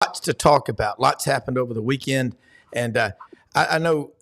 Lots to talk about. Lots happened over the weekend, and I know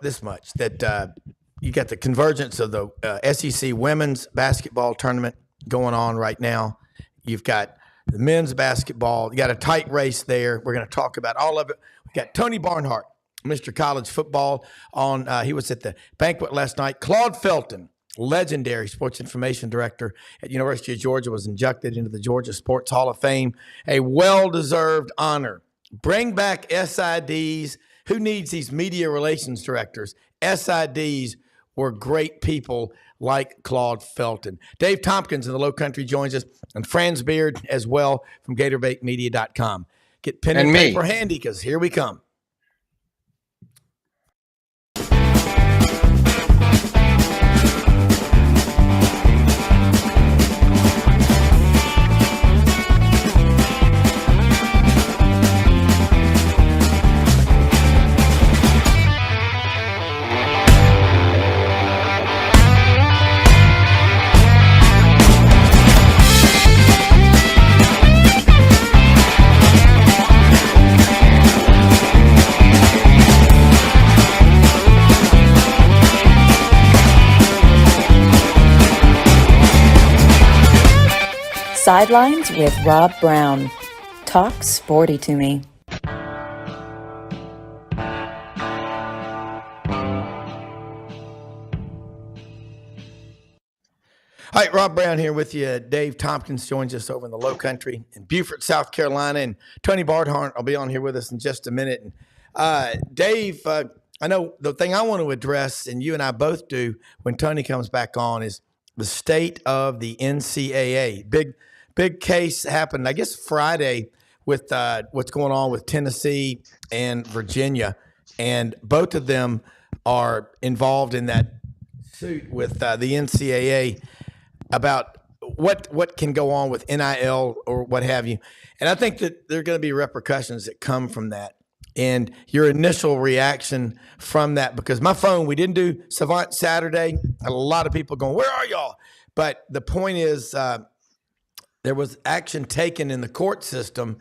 this much that you got the convergence of the SEC women's basketball tournament going on right now. You've got the men's basketball. You got a tight race there. We're going to talk about all of it. We got Tony Barnhart, Mr. College Football, on. He was at the banquet last night. Claude Felton, legendary sports information director at University of Georgia, was inducted into the Georgia Sports Hall of Fame. A well-deserved honor. Bring back SIDs. Who needs these media relations directors? SIDs were great people like Claude Felton. Dave Tompkins in the Low Country joins us, and Franz Beard as well from GatorBaitMedia.com. Get pen and paper handy because here we come. Sidelines with Rob Brown. Talk sporty to me. All right, Rob Brown here with you. Dave Tompkins joins us over in the Low Country in Beaufort, South Carolina, and Tony Barnhart will be on here with us in just a minute. Dave, I know the thing I want to address, and you and I both do when Tony comes back on, is the state of the NCAA. Big case happened, I guess, Friday with what's going on with Tennessee and Virginia, and both of them are involved in that suit with the NCAA about what can go on with NIL or what have you. And I think that there are going to be repercussions that come from that. And your initial reaction from that, because my phone, we didn't do Savant Saturday. A lot of people going, where are y'all? But the point is, there was action taken in the court system.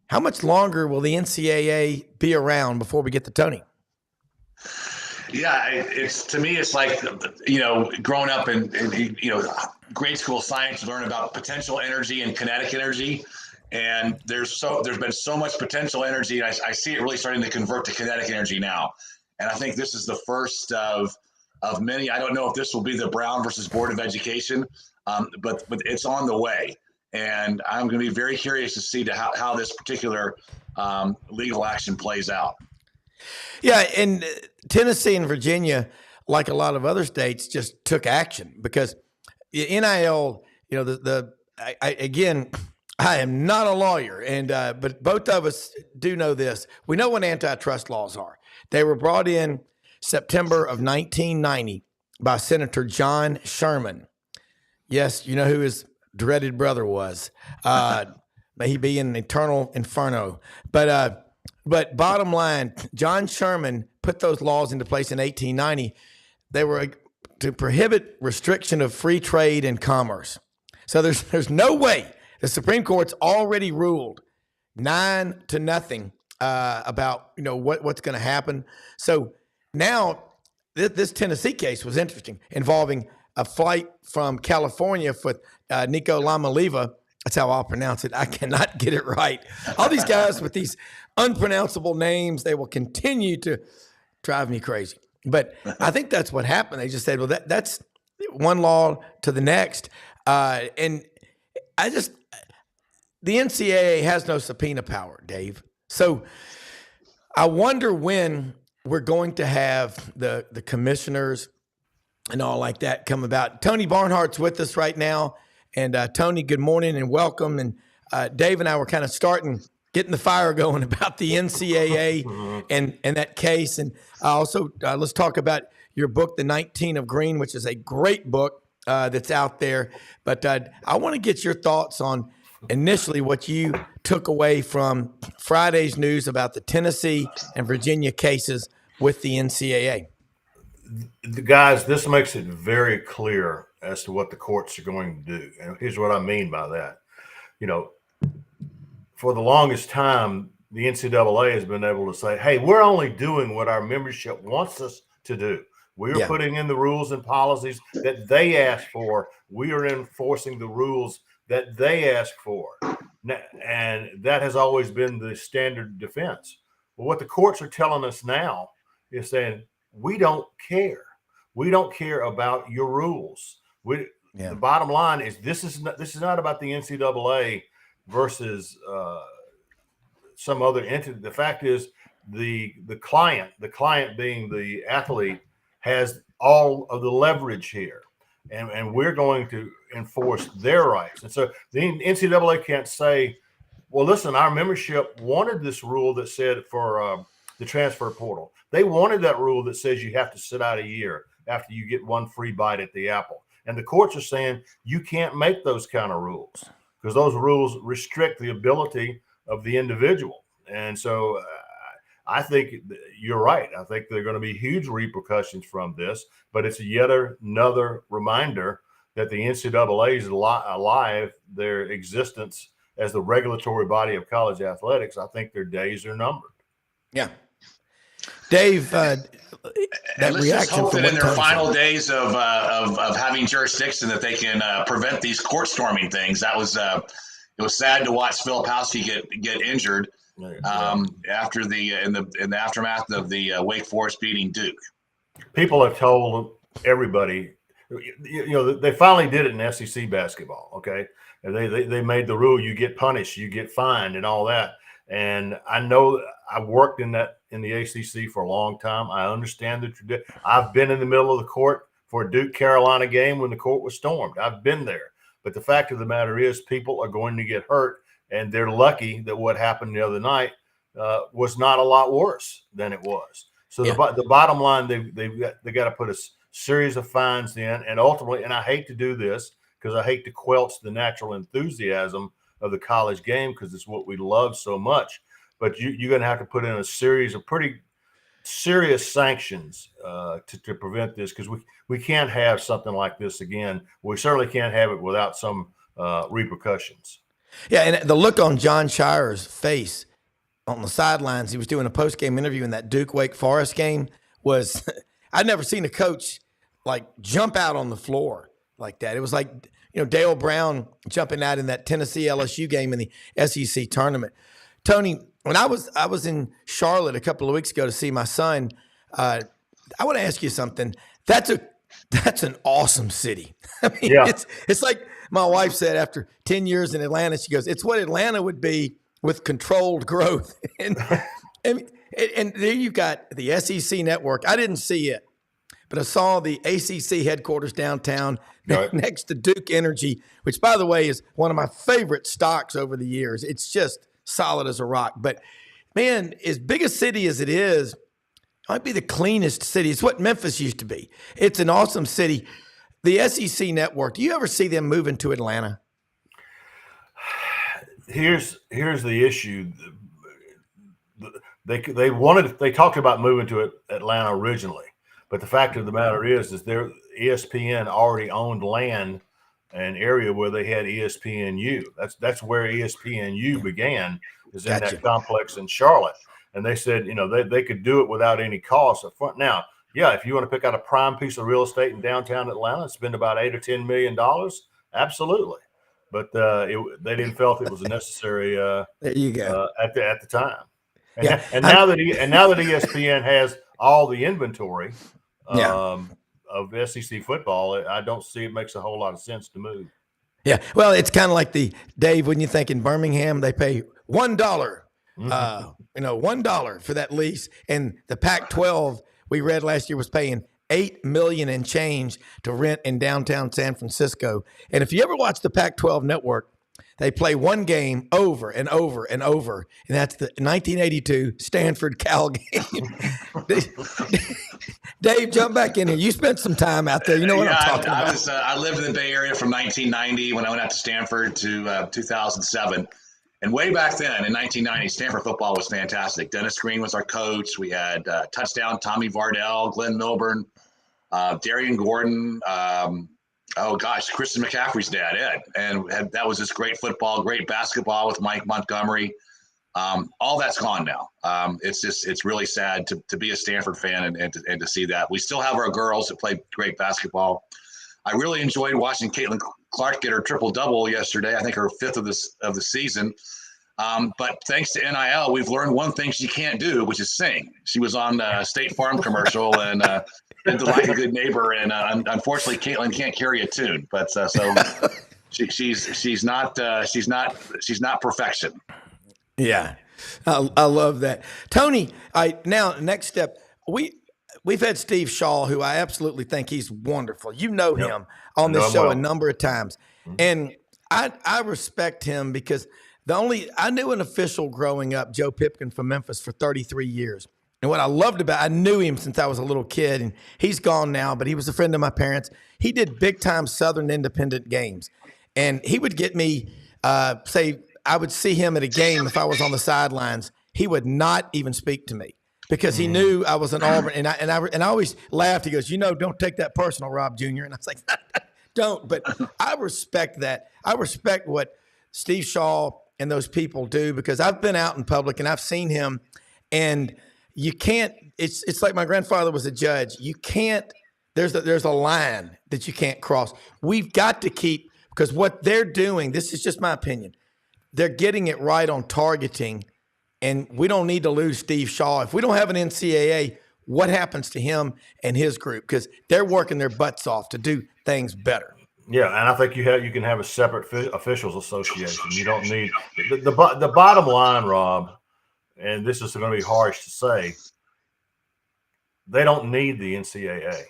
How much longer will the NCAA be around before we get to Tony? Yeah, it's to me, it's like, growing up in grade school science, you learn about potential energy and kinetic energy. And there's been so much potential energy. I see it really starting to convert to kinetic energy now. And I think this is the first of many. I don't know if this will be the Brown versus Board of Education, but it's on the way. And I'm going to be very curious to see how this particular legal action plays out. Yeah, and Tennessee and Virginia, like a lot of other states, just took action because NIL, I am not a lawyer, but both of us do know this. We know what antitrust laws are. They were brought in September of 1990 by Senator John Sherman. Yes, you know who his dreaded brother was. May he be in an eternal inferno. But bottom line, John Sherman put those laws into place in 1890. They were to prohibit restriction of free trade and commerce. So there's no way. The Supreme Court's already ruled 9-0 about what's going to happen. So now this Tennessee case was interesting, involving a flight from California for Nico Lamaliva. That's how I'll pronounce it. I cannot get it right. All these guys with these unpronounceable names, they will continue to drive me crazy. But I think that's what happened. They just said, well, that's one law to the next. And the NCAA has no subpoena power, Dave. So I wonder when we're going to have the commissioners and all like that come about. Tony Barnhart's with us right now. And Tony, good morning and welcome. And Dave and I were kind of getting the fire going about the NCAA and that case. And also, let's talk about your book, The 19 of Green, which is a great book that's out there. But I want to get your thoughts on initially what you took away from Friday's news about the Tennessee and Virginia cases with the NCAA. Guys, this makes it very clear as to what the courts are going to do. And here's what I mean by that. for the longest time, the NCAA has been able to say, hey, we're only doing what our membership wants us to do. We are putting in the rules and policies that they ask for. We are enforcing the rules that they ask for. And that has always been the standard defense. But what the courts are telling us now is saying, we don't care. We don't care about your rules. The bottom line is this is not about the NCAA versus some other entity. The fact is the client being the athlete, has all of the leverage here, and we're going to enforce their rights. And so the NCAA can't say, well, listen, our membership wanted this rule that said for the transfer portal. They wanted that rule that says you have to sit out a year after you get one free bite at the apple. And the courts are saying you can't make those kind of rules because those rules restrict the ability of the individual. And so I think you're right. I think there are going to be huge repercussions from this, but it's yet another reminder that the NCAA is alive. Their existence as the regulatory body of college athletics, I think their days are numbered. Yeah. Dave, that let's just reaction hope from that in what their Tom final said. days of having jurisdiction that they can prevent these court storming things. That was it was sad to watch Filipowski get injured after in the aftermath of the Wake Forest beating Duke. People have told everybody, they finally did it in SEC basketball. Okay, and they made the rule: you get punished, you get fined, and all that. And I know I've worked in the ACC for a long time. I understand the tradition. I've been in the middle of the court for a Duke Carolina game when the court was stormed. I've been there. But the fact of the matter is, people are going to get hurt, and they're lucky that what happened the other night was not a lot worse than it was. So the bottom line, they got to put a series of fines in, and ultimately, and I hate to do this because I hate to quelch the natural enthusiasm of the college game because it's what we love so much. But you're going to have to put in a series of pretty serious sanctions to prevent this, because we can't have something like this again. We certainly can't have it without some repercussions. Yeah, and the look on John Shire's face on the sidelines, he was doing a post-game interview in that Duke-Wake Forest game, was I'd never seen a coach like jump out on the floor like that. It was like, Dale Brown jumping out in that Tennessee LSU game in the SEC tournament. Tony, when I was in Charlotte a couple of weeks ago to see my son, I want to ask you something. That's an awesome city. I mean, it's like my wife said after 10 years in Atlanta, she goes, it's what Atlanta would be with controlled growth. And there you've got the SEC network. I didn't see it, but I saw the ACC headquarters downtown next to Duke Energy, which, by the way, is one of my favorite stocks over the years. It's just solid as a rock. But, man, as big a city as it is, it might be the cleanest city. It's what Memphis used to be. It's an awesome city. The SEC network, do you ever see them moving to Atlanta? Here's the issue. They talked about moving to Atlanta originally, but the fact of the matter is their ESPN already owned land, an area where they had ESPNU. That's where ESPNU began, is in that complex in Charlotte. And they said, they could do it without any cost up front. Now, if you want to pick out a prime piece of real estate in downtown Atlanta, spend about $8 or $10 million, absolutely. But they didn't felt it was necessary. There you go. At the time. And now that ESPN has all the inventory of SEC football, I don't see it makes a whole lot of sense to move. Yeah, well, it's kind of like Dave, when you think in Birmingham, they pay $1, $1 for that lease, and the Pac-12 we read last year was paying $8 million and change to rent in downtown San Francisco. And if you ever watch the Pac-12 network, they play one game over and over and over, and that's the 1982 Stanford-Cal game. Dave, jump back in here. You spent some time out there. You know what I'm talking about. I lived in the Bay Area from 1990 when I went out to Stanford to 2007. And way back then in 1990, Stanford football was fantastic. Dennis Green was our coach. We had touchdown Tommy Vardell, Glenn Milburn, Darian Gordon, Oh gosh, Christian McCaffrey's dad, Ed, and that was just great football, great basketball with Mike Montgomery. All that's gone now. It's really sad to be a Stanford fan and to see that. We still have our girls that play great basketball. I really enjoyed watching Caitlin Clark get her triple-double yesterday. I think her 5th of the season. But thanks to NIL, we've learned one thing she can't do, which is sing. She was on the State Farm commercial and did Like a Good Neighbor, and unfortunately, Caitlin can't carry a tune. But so she's not perfection. Yeah, I love that, Tony. Now next step, we've had Steve Shaw, who I absolutely think he's wonderful. You know him on this show a number of times, and I respect him because I knew an official growing up, Joe Pipkin from Memphis, for 33 years. And what I loved about, I knew him since I was a little kid, and he's gone now, but he was a friend of my parents. He did big time Southern Independent games, and he would get me, say, I would see him at a game if I was on the sidelines. He would not even speak to me because he knew I was an Auburn, and I always laughed. He goes, don't take that personal, Rob Jr. And I was like, don't. But I respect that. I respect what Steve Shaw and those people do because I've been out in public and I've seen him, and you can't. It's like my grandfather was a judge. You can't. There's a line that you can't cross. We've got to keep, because what they're doing. This is just my opinion. They're getting it right on targeting, and we don't need to lose Steve Shaw. If we don't have an NCAA, what happens to him and his group? Because they're working their butts off to do things better. Yeah, and I think you can have a separate officials association. You don't need the bottom line, Rob. And this is going to be harsh to say. They don't need the NCAA.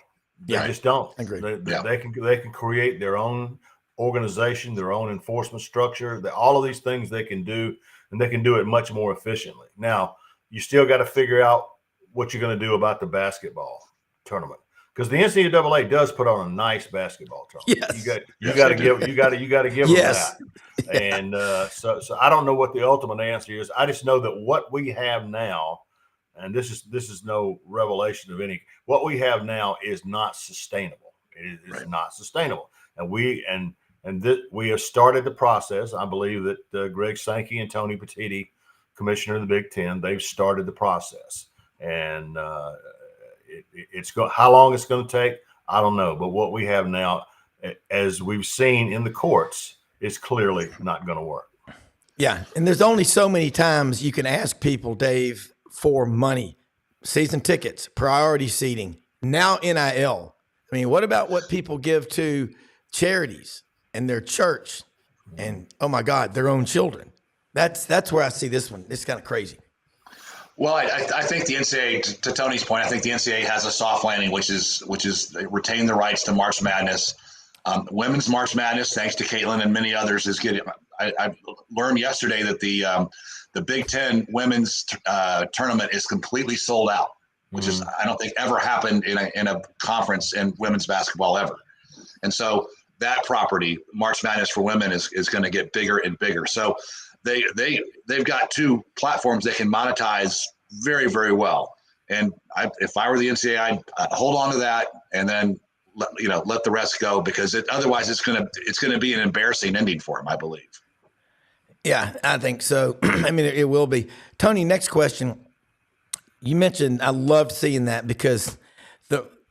They just don't. Agreed. They can create their own organization, their own enforcement structure, all of these things they can do, and they can do it much more efficiently. Now, you still got to figure out what you're going to do about the basketball tournament, because the NCAA does put on a nice basketball tournament. Yes. You got to give them that. And so I don't know what the ultimate answer is. I just know that what we have now, and this is no revelation of any, what we have now is not sustainable. It is not sustainable, and we have started the process. I believe that Greg Sankey and Tony Petitti, commissioner of the Big Ten, they've started the process. And how long it's going to take, I don't know. But what we have now, as we've seen in the courts, is clearly not going to work. Yeah, and there's only so many times you can ask people, Dave, for money, season tickets, priority seating, now NIL. I mean, what about what people give to charities and their church and, oh my God, their own children? That's where I see this one. It's kind of crazy. Well, I think the NCAA, to Tony's point, I think the NCAA has a soft landing, which is retain the rights to March Madness. Women's March Madness, thanks to Caitlin and many others, is getting. I learned yesterday that the Big Ten women's tournament is completely sold out, which is I don't think ever happened in a conference in women's basketball ever. And so that property, March Madness for women, is going to get bigger and bigger. So they've got two platforms they can monetize very, very well. And if I were the NCAA, I'd hold on to that and then let the rest go, because otherwise it's going to be an embarrassing ending for them, I believe. Yeah, I think so. I mean, it will be. Tony, next question. You mentioned, I loved seeing that because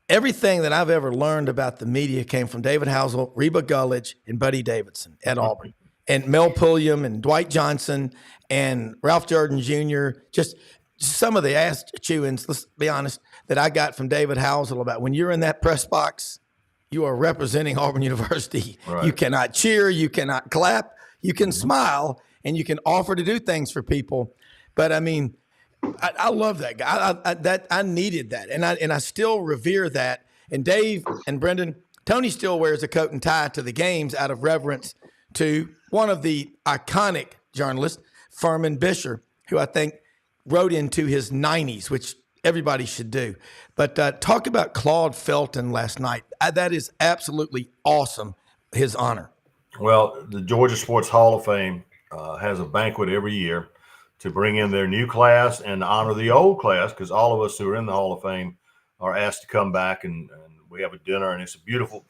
everything that I've ever learned about the media came from David Housel, Reba Gulledge, and Buddy Davidson at Auburn, and Mel Pulliam and Dwight Johnson and Ralph Jordan Jr., just some of the ass chewings, let's be honest, that I got from David Housel about when you're in that press box, you are representing Auburn University. Right. You cannot cheer, you cannot clap, you can smile, and you can offer to do things for people. But I mean, I love that guy. I needed that, and I still revere that. And Dave and Brendan, Tony still wears a coat and tie to the games out of reverence to one of the iconic journalists, Furman Bisher, who I think wrote into his 90s, which everybody should do. But talk about Claude Felton last night. That is absolutely awesome, his honor. Well, the Georgia Sports Hall of Fame has a banquet every year to bring in their new class and honor the old class, because all of us who are in the Hall of Fame are asked to come back, and we have a dinner, and it's a beautiful.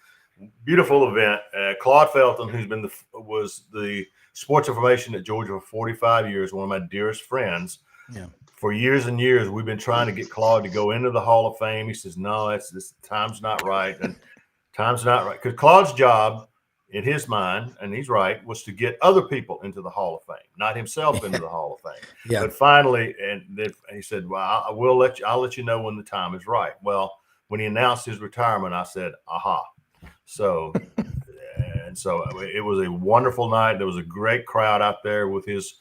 beautiful event. Claude Felton, who's been was the sports information at Georgia for 45 years, one of my dearest friends. Yeah. For years and years, we've been trying to get Claude to go into the Hall of Fame. He says, no, this time's not right. And time's not right. Because Claude's job, in his mind, and he's right, was to get other people into the Hall of Fame, not himself into the Hall of Fame. Yeah. But finally, and he said, well, I'll let you know when the time is right. Well, when he announced his retirement, I said, aha. So, and so it was a wonderful night. There was a great crowd out there with his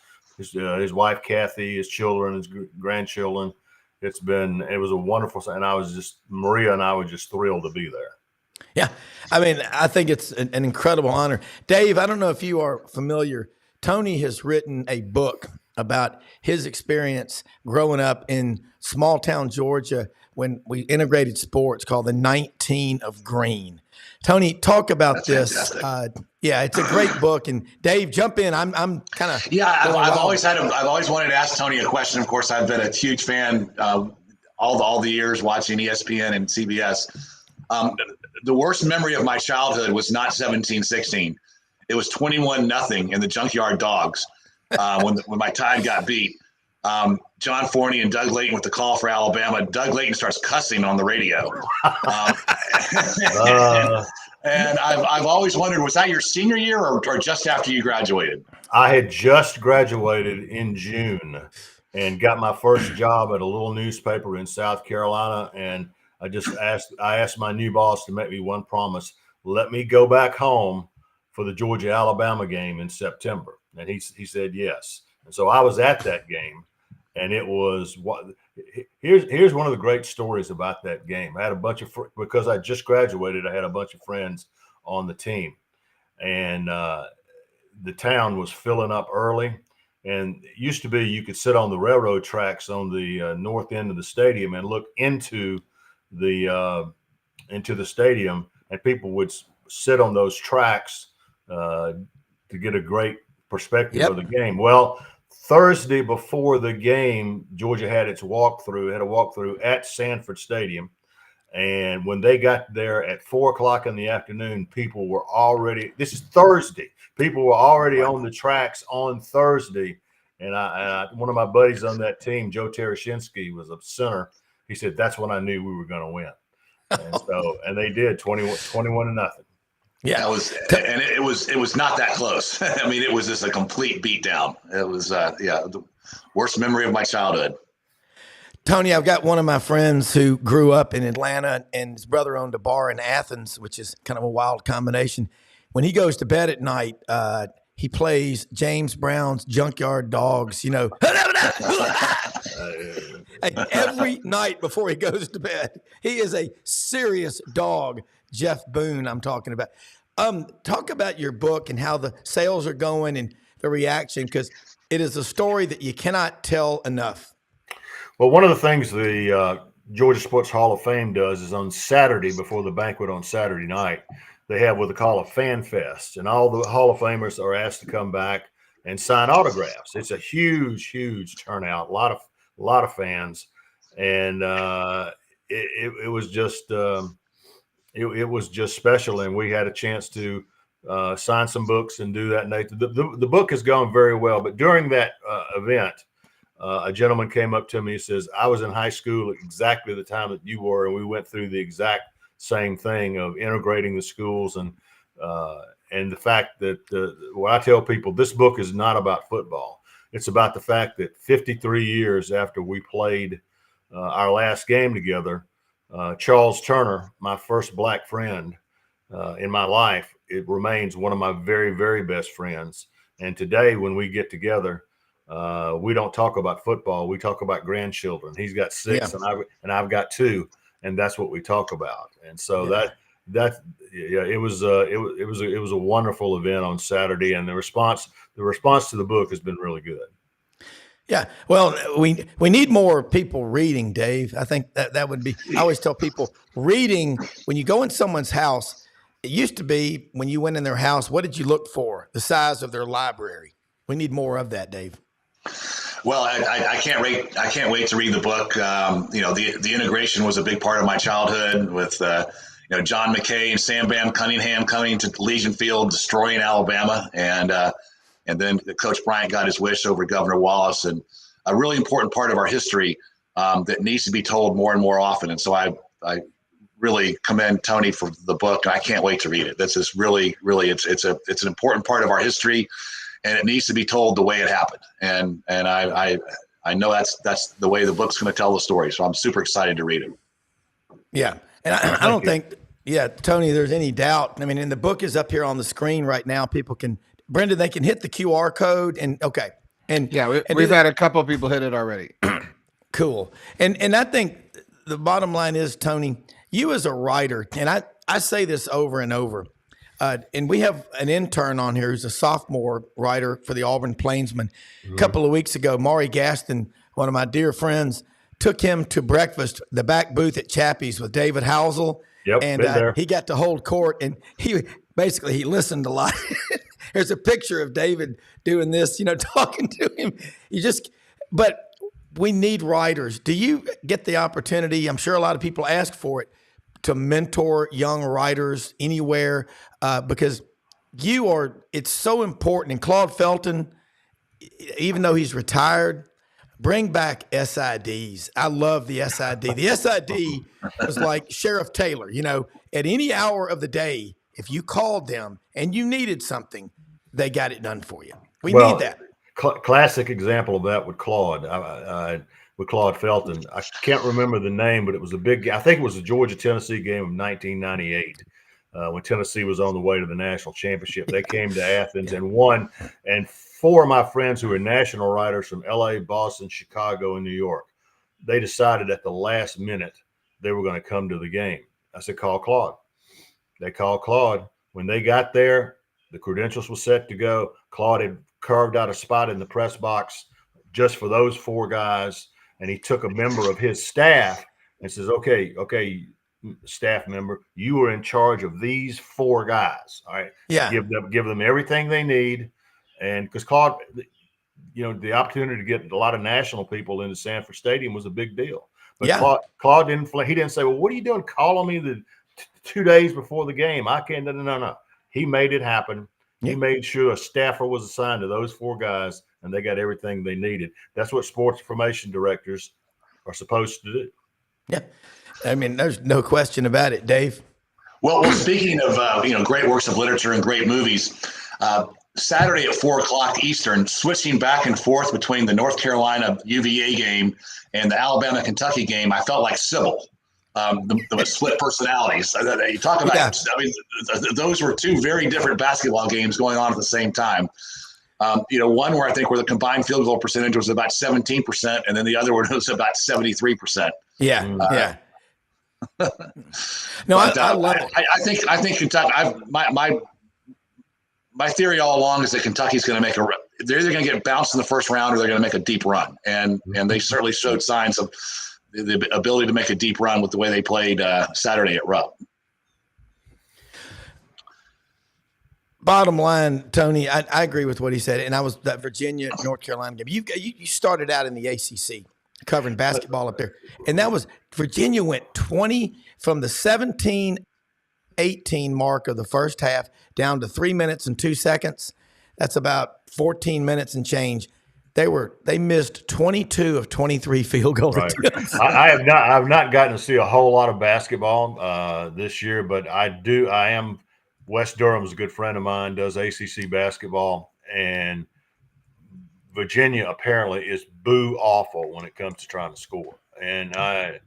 wife, Kathy, his children, his grandchildren. It was a wonderful, and Maria and I were just thrilled to be there. Yeah. I mean, I think it's an incredible honor. Dave, I don't know if you are familiar. Tony has written a book about his experience growing up in small town Georgia when we integrated sports, called the 19 of Green. Tony, talk about this. Yeah, it's a great book. And Dave, jump in. I'm kind of I've always wanted to ask Tony a question. Of course, I've been a huge fan all the years watching ESPN and CBS. The worst memory of my childhood was not 17-16. It was 21-0 in the Junkyard Dogs when my Tide got beat. John Forney and Doug Layton with the call for Alabama. Doug Layton starts cussing on the radio. And I've always wondered, was that your senior year or just after you graduated? I had just graduated in June and got my first job at a little newspaper in South Carolina. And I asked my new boss to make me one promise: let me go back home for the Georgia-Alabama game in September. And he said yes. And so I was at that game, and it was here's one of the great stories about that game. I had a bunch of because I just graduated, I had a bunch of friends on the team, and the town was filling up early. And it used to be you could sit on the railroad tracks on the north end of the stadium and look into the stadium, and people would sit on those tracks to get a great perspective of the game. Well, Thursday before the game, Georgia had a walkthrough at Sanford Stadium. And when they got there at 4:00 in the afternoon, people were already, this is Thursday, people were already on the tracks on Thursday. And one of my buddies on that team, Joe Tereshinsky, was a center. He said, that's when I knew we were going to win. And they did 21-0. Yeah, it was not that close. I mean, it was just a complete beatdown. It was the worst memory of my childhood. Tony, I've got one of my friends who grew up in Atlanta, and his brother owned a bar in Athens, which is kind of a wild combination. When he goes to bed at night, he plays James Brown's Junkyard Dogs, every night before he goes to bed. He is a serious dog. Jeff Boone, I'm talking about. Talk about your book and how the sales are going and the reaction, because it is a story that you cannot tell enough. Well, one of the things the Georgia Sports Hall of Fame does is on Saturday, before the banquet on Saturday night, they have what they call a fan fest, and all the Hall of Famers are asked to come back and sign autographs. It's a huge, huge turnout, a lot of fans, and it was just. It was just special, and we had a chance to sign some books and do that night. The book has gone very well, but during that event, a gentleman came up to me and says, I was in high school at exactly the time that you were, and we went through the exact same thing of integrating the schools, and the fact that what I tell people, this book is not about football. It's about the fact that 53 years after we played our last game together, Charles Turner, my first black friend in my life, it remains one of my very, very best friends. And today, when we get together, we don't talk about football. We talk about grandchildren. He's got 6, and I've got 2, and that's what we talk about. And so it was a wonderful event on Saturday, and the response to the book has been really good. Yeah, well, we need more people reading, Dave. I think that would be. I always tell people, reading, when you go in someone's house, it used to be when you went in their house, what did you look for? The size of their library. We need more of that, Dave. Well, I can't wait. I can't wait to read the book. The integration was a big part of my childhood with John McKay and Sam Bam Cunningham coming to Legion Field, destroying Alabama, and then Coach Bryant got his wish over Governor Wallace, and a really important part of our history that needs to be told more and more often. And so I really commend Tony for the book, and I can't wait to read it. This is really, it's an important part of our history, and it needs to be told the way it happened. And I know that's the way the book's going to tell the story. So I'm super excited to read it. Yeah. And I don't think, Tony, there's any doubt. I mean, and the book is up here on the screen right now. People can, Brendan, they can hit the QR code and okay. And yeah, we've had a couple of people hit it already. Cool. And I think the bottom line is, Tony, you as a writer, and I say this over and over, and we have an intern on here who's a sophomore writer for the Auburn Plainsman. A couple of weeks ago, Maury Gaston, one of my dear friends, took him to breakfast, the back booth at Chappie's with David Housel. Yep, and he got to hold court, and he listened a lot. There's a picture of David doing this, talking to him. But we need writers. Do you get the opportunity? I'm sure a lot of people ask for it, to mentor young writers anywhere, because it's so important. And Claude Felton, even though he's retired, bring back SIDs. I love the SID. The SID was like Sheriff Taylor, at any hour of the day, if you called them and you needed something, they got it done for you. We need that. Classic example of that with Claude. With Claude Felton, I can't remember the name, but it was a big. I think it was the Georgia-Tennessee game of 1998 when Tennessee was on the way to the national championship. They came to Athens and won. And four of my friends who are national writers from L.A., Boston, Chicago, and New York, they decided at the last minute they were going to come to the game. I said, call Claude. They called Claude. When they got there, the credentials were set to go. Claude had carved out a spot in the press box just for those four guys. And he took a member of his staff and says, okay, staff member, you are in charge of these four guys. All right. Yeah. Give them everything they need. And because Claude, the opportunity to get a lot of national people into Sanford Stadium was a big deal. But Claude didn't say, well, what are you doing calling me the 2 days before the game? I can't. No. He made it happen. He made sure a staffer was assigned to those four guys, and they got everything they needed. That's what sports information directors are supposed to do. Yeah. I mean, there's no question about it, Dave. Well, speaking of, great works of literature and great movies, Saturday at 4:00 Eastern, switching back and forth between the North Carolina UVA game and the Alabama-Kentucky game, I felt like Sybil. The split personalities. You talk about. Yeah. I mean, those were two very different basketball games going on at the same time. One where I think where the combined field goal percentage was about 17%, and then the other one was about 73%. Yeah, yeah. No, but, I love it. I think Kentucky. My theory all along is that Kentucky's going to make they're either going to get bounced in the first round or they're going to make a deep run, and they certainly showed signs of the ability to make a deep run with the way they played Saturday at Rupp. Bottom line, Tony, I agree with what he said, and I was that Virginia North Carolina game. You started out in the ACC covering basketball up there, and that was Virginia went 20 from the 17-18 mark of the first half down to 3 minutes and 2 seconds. That's about 14 minutes and change. They missed 22 of 23 field goal attempts. I've not gotten to see a whole lot of basketball this year, but I am. Wes Durham's a good friend of mine, does ACC basketball, and Virginia apparently is boo awful when it comes to trying to score. But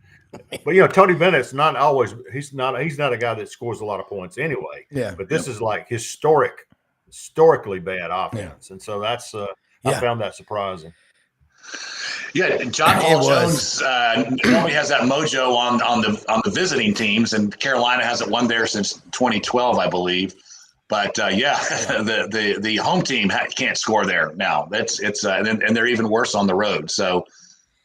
Tony Bennett's not always. He's not a guy that scores a lot of points anyway. Yeah. But this is like historically bad offense, and so that's. I found that surprising. Yeah, John Paul Jones normally has that mojo on the visiting teams, and Carolina hasn't won there since 2012, I believe. But the home team can't score there now. And they're even worse on the road. So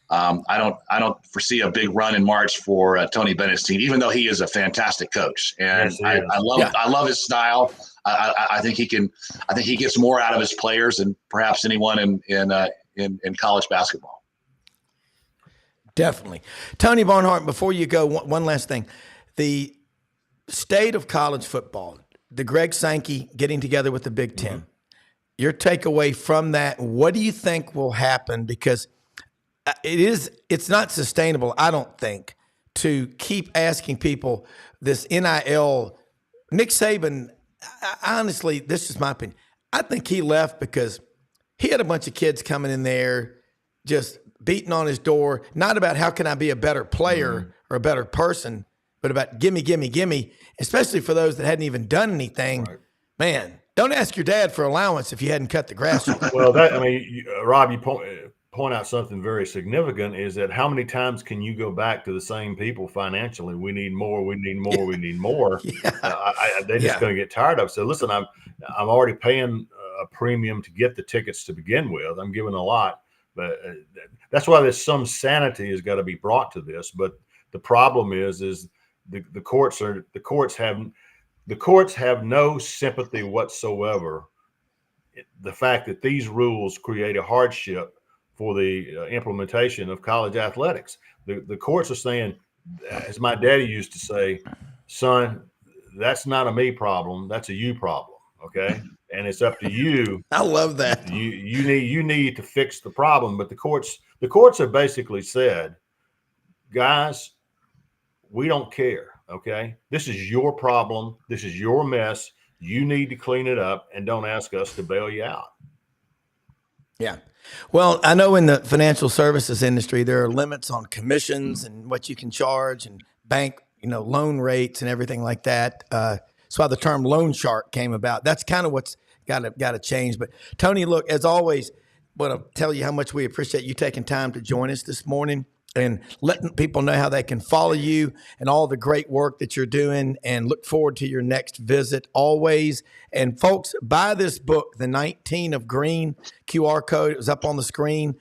I don't foresee a big run in March for Tony Bennett's team, even though he is a fantastic coach, and yes, I love his style. I think he can. I think he gets more out of his players than perhaps anyone in college basketball. Definitely, Tony Barnhart. Before you go, one last thing: the state of college football, the Greg Sankey getting together with the Big Ten, your takeaway from that, what do you think will happen? Because it's not sustainable, I don't think, to keep asking people this NIL. Nick Saban, honestly, this is my opinion. I think he left because he had a bunch of kids coming in there just beating on his door, not about how can I be a better player or a better person, but about gimme, gimme, gimme, especially for those that hadn't even done anything. Right. Man, don't ask your dad for allowance if you hadn't cut the grass. Well, Rob, you point out something very significant is that how many times can you go back to the same people financially? We need more, we need more, we need more. They're just going to get tired of it. So listen, I'm already paying a premium to get the tickets to begin with. I'm giving a lot, but that's why there's some sanity has got to be brought to this. But the problem is the courts have no sympathy whatsoever. The fact that these rules create a hardship for the implementation of college athletics. The courts are saying, as my daddy used to say, son, that's not a me problem, that's a you problem. Okay. And it's up to you. I love that. You need to fix the problem. But the courts have basically said, guys, we don't care. Okay. This is your problem. This is your mess. You need to clean it up and don't ask us to bail you out. Yeah. Well, I know in the financial services industry, there are limits on commissions and what you can charge and bank, loan rates and everything like that. That's why the term loan shark came about. That's kind of what's got to change. But Tony, look, as always, I want to tell you how much we appreciate you taking time to join us this morning and letting people know how they can follow you and all the great work that you're doing, and look forward to your next visit always. And folks, buy this book, The 19 of Green, QR code. It was up on the screen.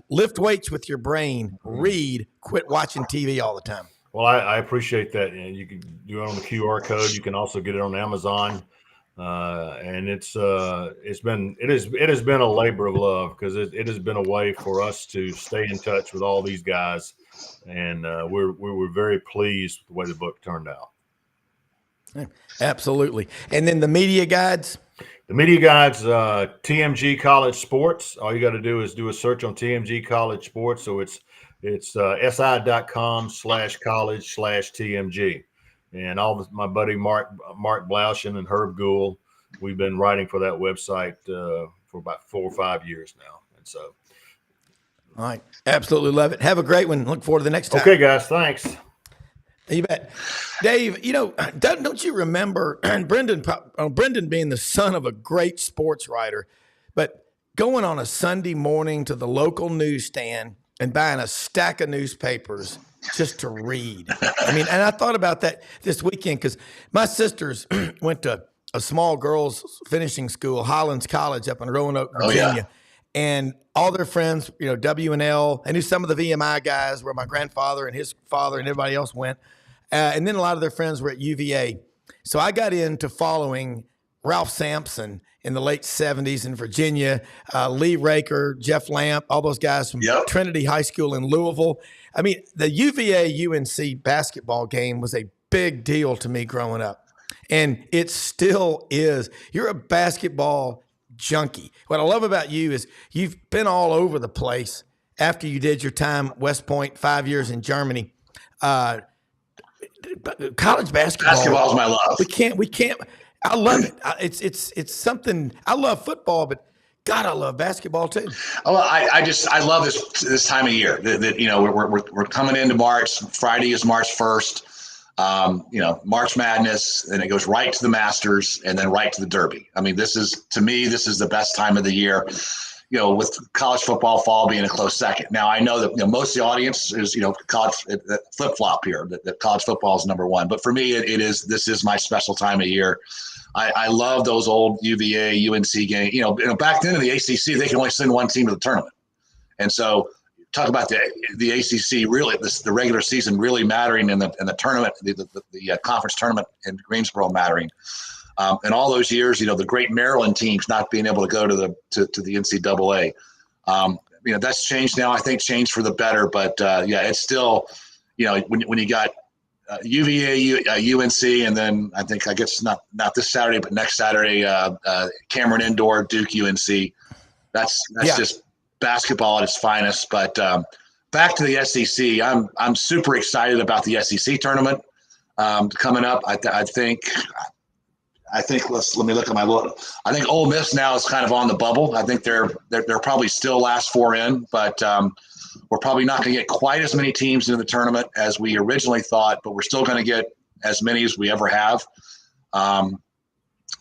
Lift weights with your brain. Read. Quit watching TV all the time. Well, I appreciate that. And you can do it on the QR code. You can also get it on Amazon. And it has been a labor of love, because it has been a way for us to stay in touch with all these guys, and we were very pleased with the way the book turned out. Absolutely. And then the media guides. The media guides, TMG College Sports. All you got to do is do a search on TMG College Sports. So it's si.com/college/TMG. And my buddy Mark Blaushin and Herb Gould, we've been writing for that website for about 4 or 5 years now. And so, all right, absolutely love it. Have a great one. Look forward to the next time. Okay, guys, thanks. You bet, Dave. Don't you remember Brendan being the son of a great sports writer, but going on a Sunday morning to the local newsstand and buying a stack of newspapers just to read. And I thought about that this weekend, because my sisters went to a small girls finishing school, Highlands College up in Roanoke, Virginia. Oh, yeah. And all their friends, W&L, I knew some of the VMI guys where my grandfather and his father and everybody else went. And then a lot of their friends were at UVA. So I got into following Ralph Sampson in the late 70s in Virginia, Lee Raker, Jeff Lamp, all those guys from Trinity High School in Louisville. The UVA-UNC basketball game was a big deal to me growing up, and it still is. You're a basketball junkie. What I love about you is you've been all over the place after you did your time at West Point, 5 years in Germany. College basketball is my love. We can't. I love it. It's something. I love football, but God, I love basketball too. Oh, I love this time of year. We're coming into March. Friday is March 1st. March Madness, and it goes right to the Masters, and then right to the Derby. This is the best time of the year. With college football fall being a close second. Now I know that most of the audience is college flip flop here. That college football is number one, but for me this is my special time of year. I love those old UVA UNC games. Back then in the ACC they can only send one team to the tournament, and so talk about the ACC really the regular season really mattering in the tournament, the conference tournament in Greensboro mattering. And all those years, the great Maryland teams not being able to go to the NCAA. That's changed now. I think changed for the better, but it's still, when you got UVA, UNC, and then I think, I guess not this Saturday, but next Saturday, Cameron Indoor, Duke, UNC. That's just basketball at its finest. But back to the SEC, I'm super excited about the SEC tournament coming up. I think let me look at my look. I think Ole Miss now is kind of on the bubble. I think they're probably still last four in, but we're probably not going to get quite as many teams into the tournament as we originally thought, but we're still going to get as many as we ever have. And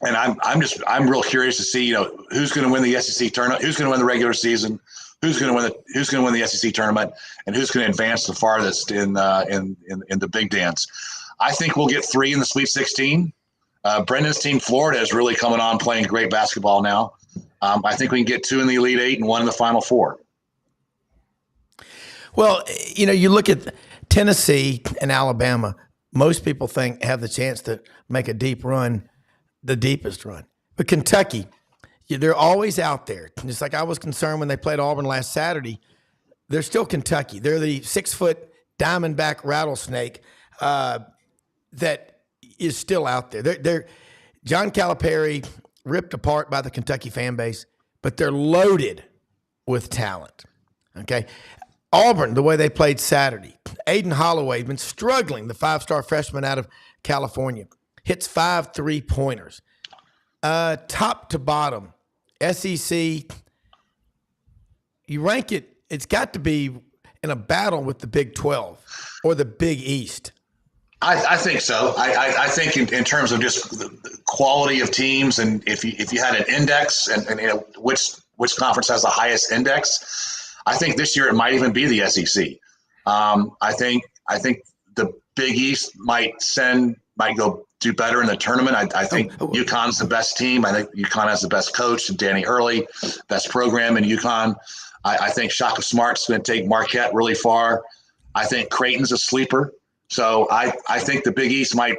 I'm real curious to see, who's going to win the SEC tournament, who's going to win the regular season, who's going to win the SEC tournament, and who's going to advance the farthest in the big dance. I think we'll get 3 in the Sweet 16. Brendan's team, Florida, is really coming on, playing great basketball now. I think we can get 2 in the Elite Eight and 1 in the Final Four. Well, you look at Tennessee and Alabama, most people think have the chance to make a deep run, the deepest run. But Kentucky, they're always out there. Just like I was concerned when they played Auburn last Saturday, they're still Kentucky. They're the 6-foot diamondback rattlesnake that is still out there. They're John Calipari ripped apart by the Kentucky fan base, but they're loaded with talent. Okay. Auburn, the way they played Saturday. Aiden Holloway, been struggling, the 5-star freshman out of California. Hits 5 3-pointers. Top to bottom, SEC, you rank it, it's got to be in a battle with the Big 12 or the Big East. I think so. I think in terms of just the quality of teams, and if you had an index and which conference has the highest index, I think this year it might even be the SEC. I think the Big East might go do better in the tournament. I think UConn's the best team. I think UConn has the best coach, Danny Hurley, best program in UConn. I think Shaka Smart's going to take Marquette really far. I think Creighton's a sleeper. So I think the Big East might,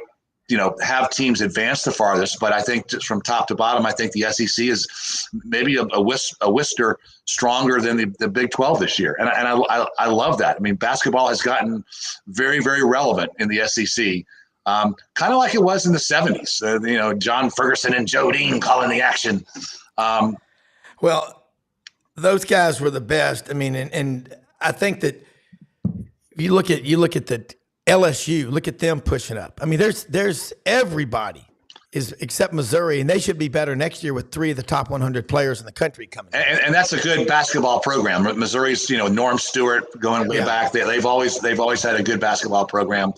have teams advance the farthest, but I think just from top to bottom, I think the SEC is maybe a whisker stronger than the Big 12 this year. And I love that. I mean, basketball has gotten very, very relevant in the SEC, kind of like it was in the 70s. John Ferguson and Joe Dean calling the action. Well, those guys were the best. I mean, and I think that if you look at the LSU, look at them pushing up. I mean, there's everybody except Missouri, and they should be better next year with 3 of the top 100 players in the country coming. And that's a good basketball program. Missouri's, Norm Stewart going way back. They've always had a good basketball program.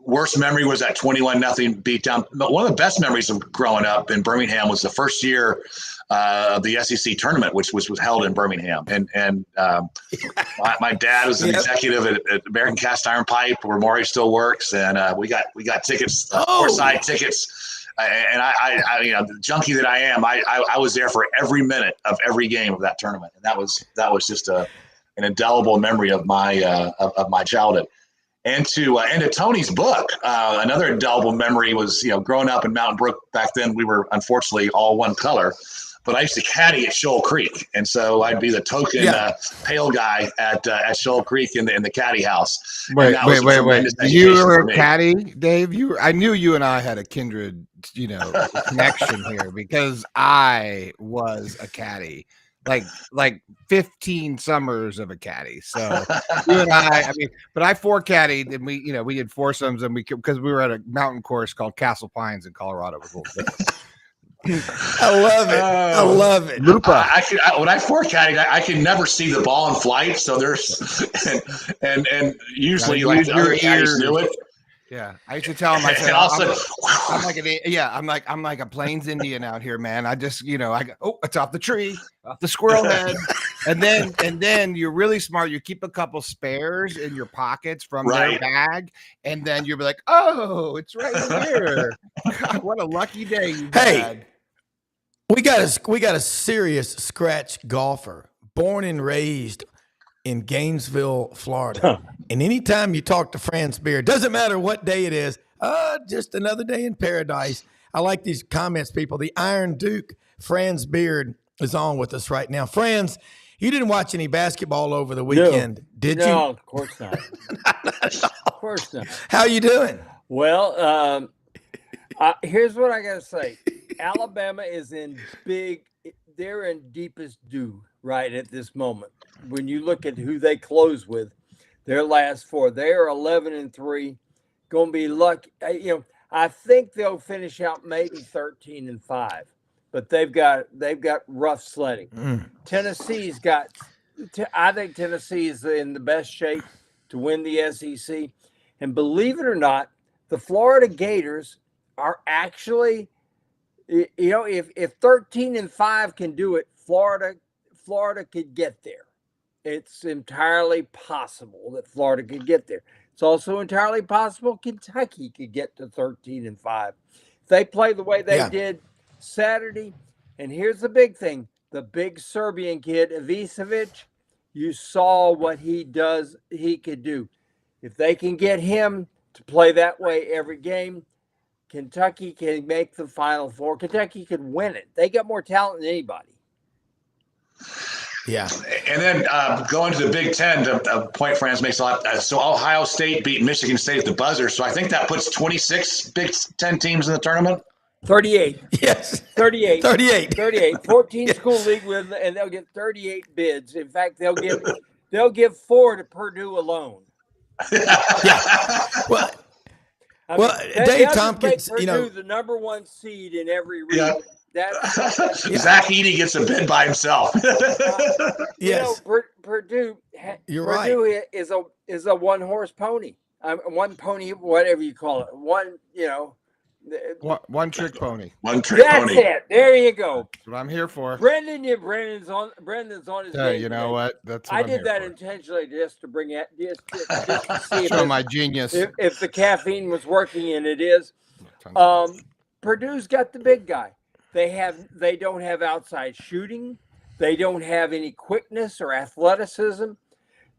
Worst memory was that 21-0 beatdown. But one of the best memories of growing up in Birmingham was the first year of the SEC tournament, which was held in Birmingham. And my dad was an executive at American Cast Iron Pipe, where Maury still works, and we got tickets, courtside tickets. And I the junkie that I am, I was there for every minute of every game of that tournament, and that was just an indelible memory of my childhood. And to Tony's book, another indelible memory was, growing up in Mountain Brook. Back then, we were unfortunately all one color, but I used to caddy at Shoal Creek, and so I'd be the token pale guy at Shoal Creek in the caddy house. Wait. You were a caddy, Dave? I knew you and I had a kindred, connection here, because I was a caddy. Like 15 summers of a caddy. So you and I mean, but I 4-caddied, and we did foursomes, and because we were at a mountain course called Castle Pines in Colorado. It was a little different. I love it. Lupa. When I 4-caddied, I can never see the ball in flight. So there's and usually the other caddies knew it. Yeah, I used to tell him. I said, I'm like a Plains Indian out here, man. I just, it's off the tree, off the squirrel head, and then you're really smart. You keep a couple spares in your pockets from their bag, and then you'll be like, oh, it's right here. God, what a lucky day you had. We got a serious scratch golfer, born and raised in Gainesville, Florida. And anytime you talk to Franz Beard, doesn't matter what day it is, just another day in paradise. I like these comments, people. The Iron Duke, Franz Beard, is on with us right now. Franz, You didn't watch any basketball over the weekend, did you? No, of course not. Of course not. How you doing? Well, here's what I got to say. Alabama is they're in deepest due right at this moment. When you look at who they close with, their last 4, they are 11-3, going to be lucky. I think they'll finish out maybe 13-5, but they've got rough sledding. Tennessee's got. I think Tennessee is in the best shape to win the SEC, and believe it or not, the Florida Gators are actually, if 13-5 can do it, Florida could get there. It's entirely possible that Florida could get there. It's also entirely possible Kentucky could get to 13-5. If they play the way they did Saturday, and here's the big thing, the big Serbian kid, Ivicevic, you saw what he could do. If they can get him to play that way every game, Kentucky can make the Final Four. Kentucky could win it. They got more talent than anybody. Yeah. And then going to the Big Ten, a point Franz makes a lot. So Ohio State beat Michigan State at the buzzer. So I think that puts 26 Big Ten teams in the tournament. 38. Yes. 38. 38. 38. 14 school league with, and they'll get 38 bids. In fact, they'll give 4 to Purdue alone. Well, I mean, Dave Tompkins, Purdue the number 1 seed in every region. Zach Edey gets a bid by himself. Yes. Purdue. You're Purdue right. is a 1-horse pony. One pony, whatever you call it. One trick pony. One trick pony. That's it. There you go. That's what I'm here for. Brendan's on his game. You know today. what? That's what I I'm did here that for. intentionally just to bring it, just to see Show my genius. if the caffeine was working, and it is. Purdue's got the big guy. They don't have outside shooting. They don't have any quickness or athleticism.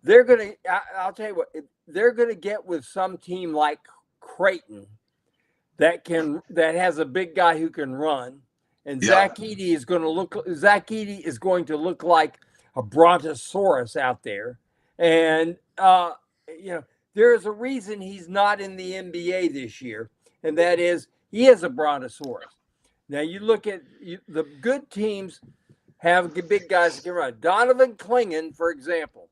I'll tell you what, they're gonna get with some team like Creighton that has a big guy who can run, and Zach Edey is going to look like a brontosaurus out there, and there is a reason he's not in the NBA this year, and that is he is a brontosaurus. Now you look at the good teams have big guys that can run. Donovan Clingan, for example,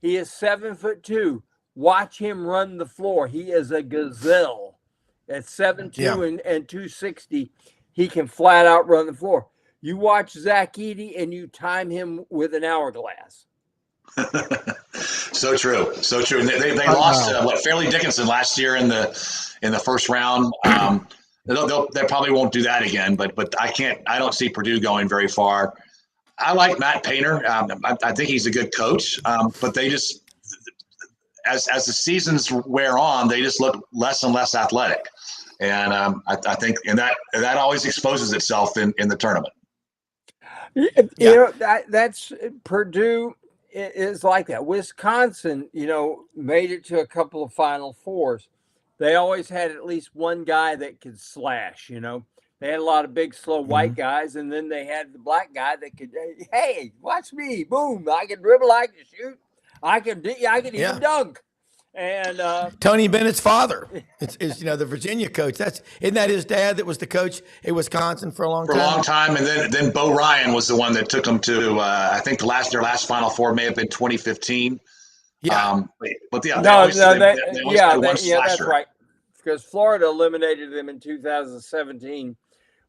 he is 7'2". Watch him run the floor. He is a gazelle. At 7'2" and 260, he can flat out run the floor. You watch Zach Edey and you time him with an hourglass. So true. And they lost Fairleigh Dickinson last year in the first round. They probably won't do that again. But I don't see Purdue going very far. I like Matt Painter. I think he's a good coach. But they just as the seasons wear on, they just look less and less athletic. And I think that always exposes itself in the tournament. That's Purdue is like that. Wisconsin, made it to a couple of Final Fours. They always had at least one guy that could slash. They had a lot of big, slow white guys, and then they had the black guy that could. Hey, watch me! Boom! I can dribble. I can shoot. I can even dunk. And Tony Bennett's father is the Virginia coach. Isn't that his dad that was the coach at Wisconsin for a long time? And then Bo Ryan was the one that took them to I think their last Final Four may have been 2015. Yeah, that's right. Because Florida eliminated them in 2017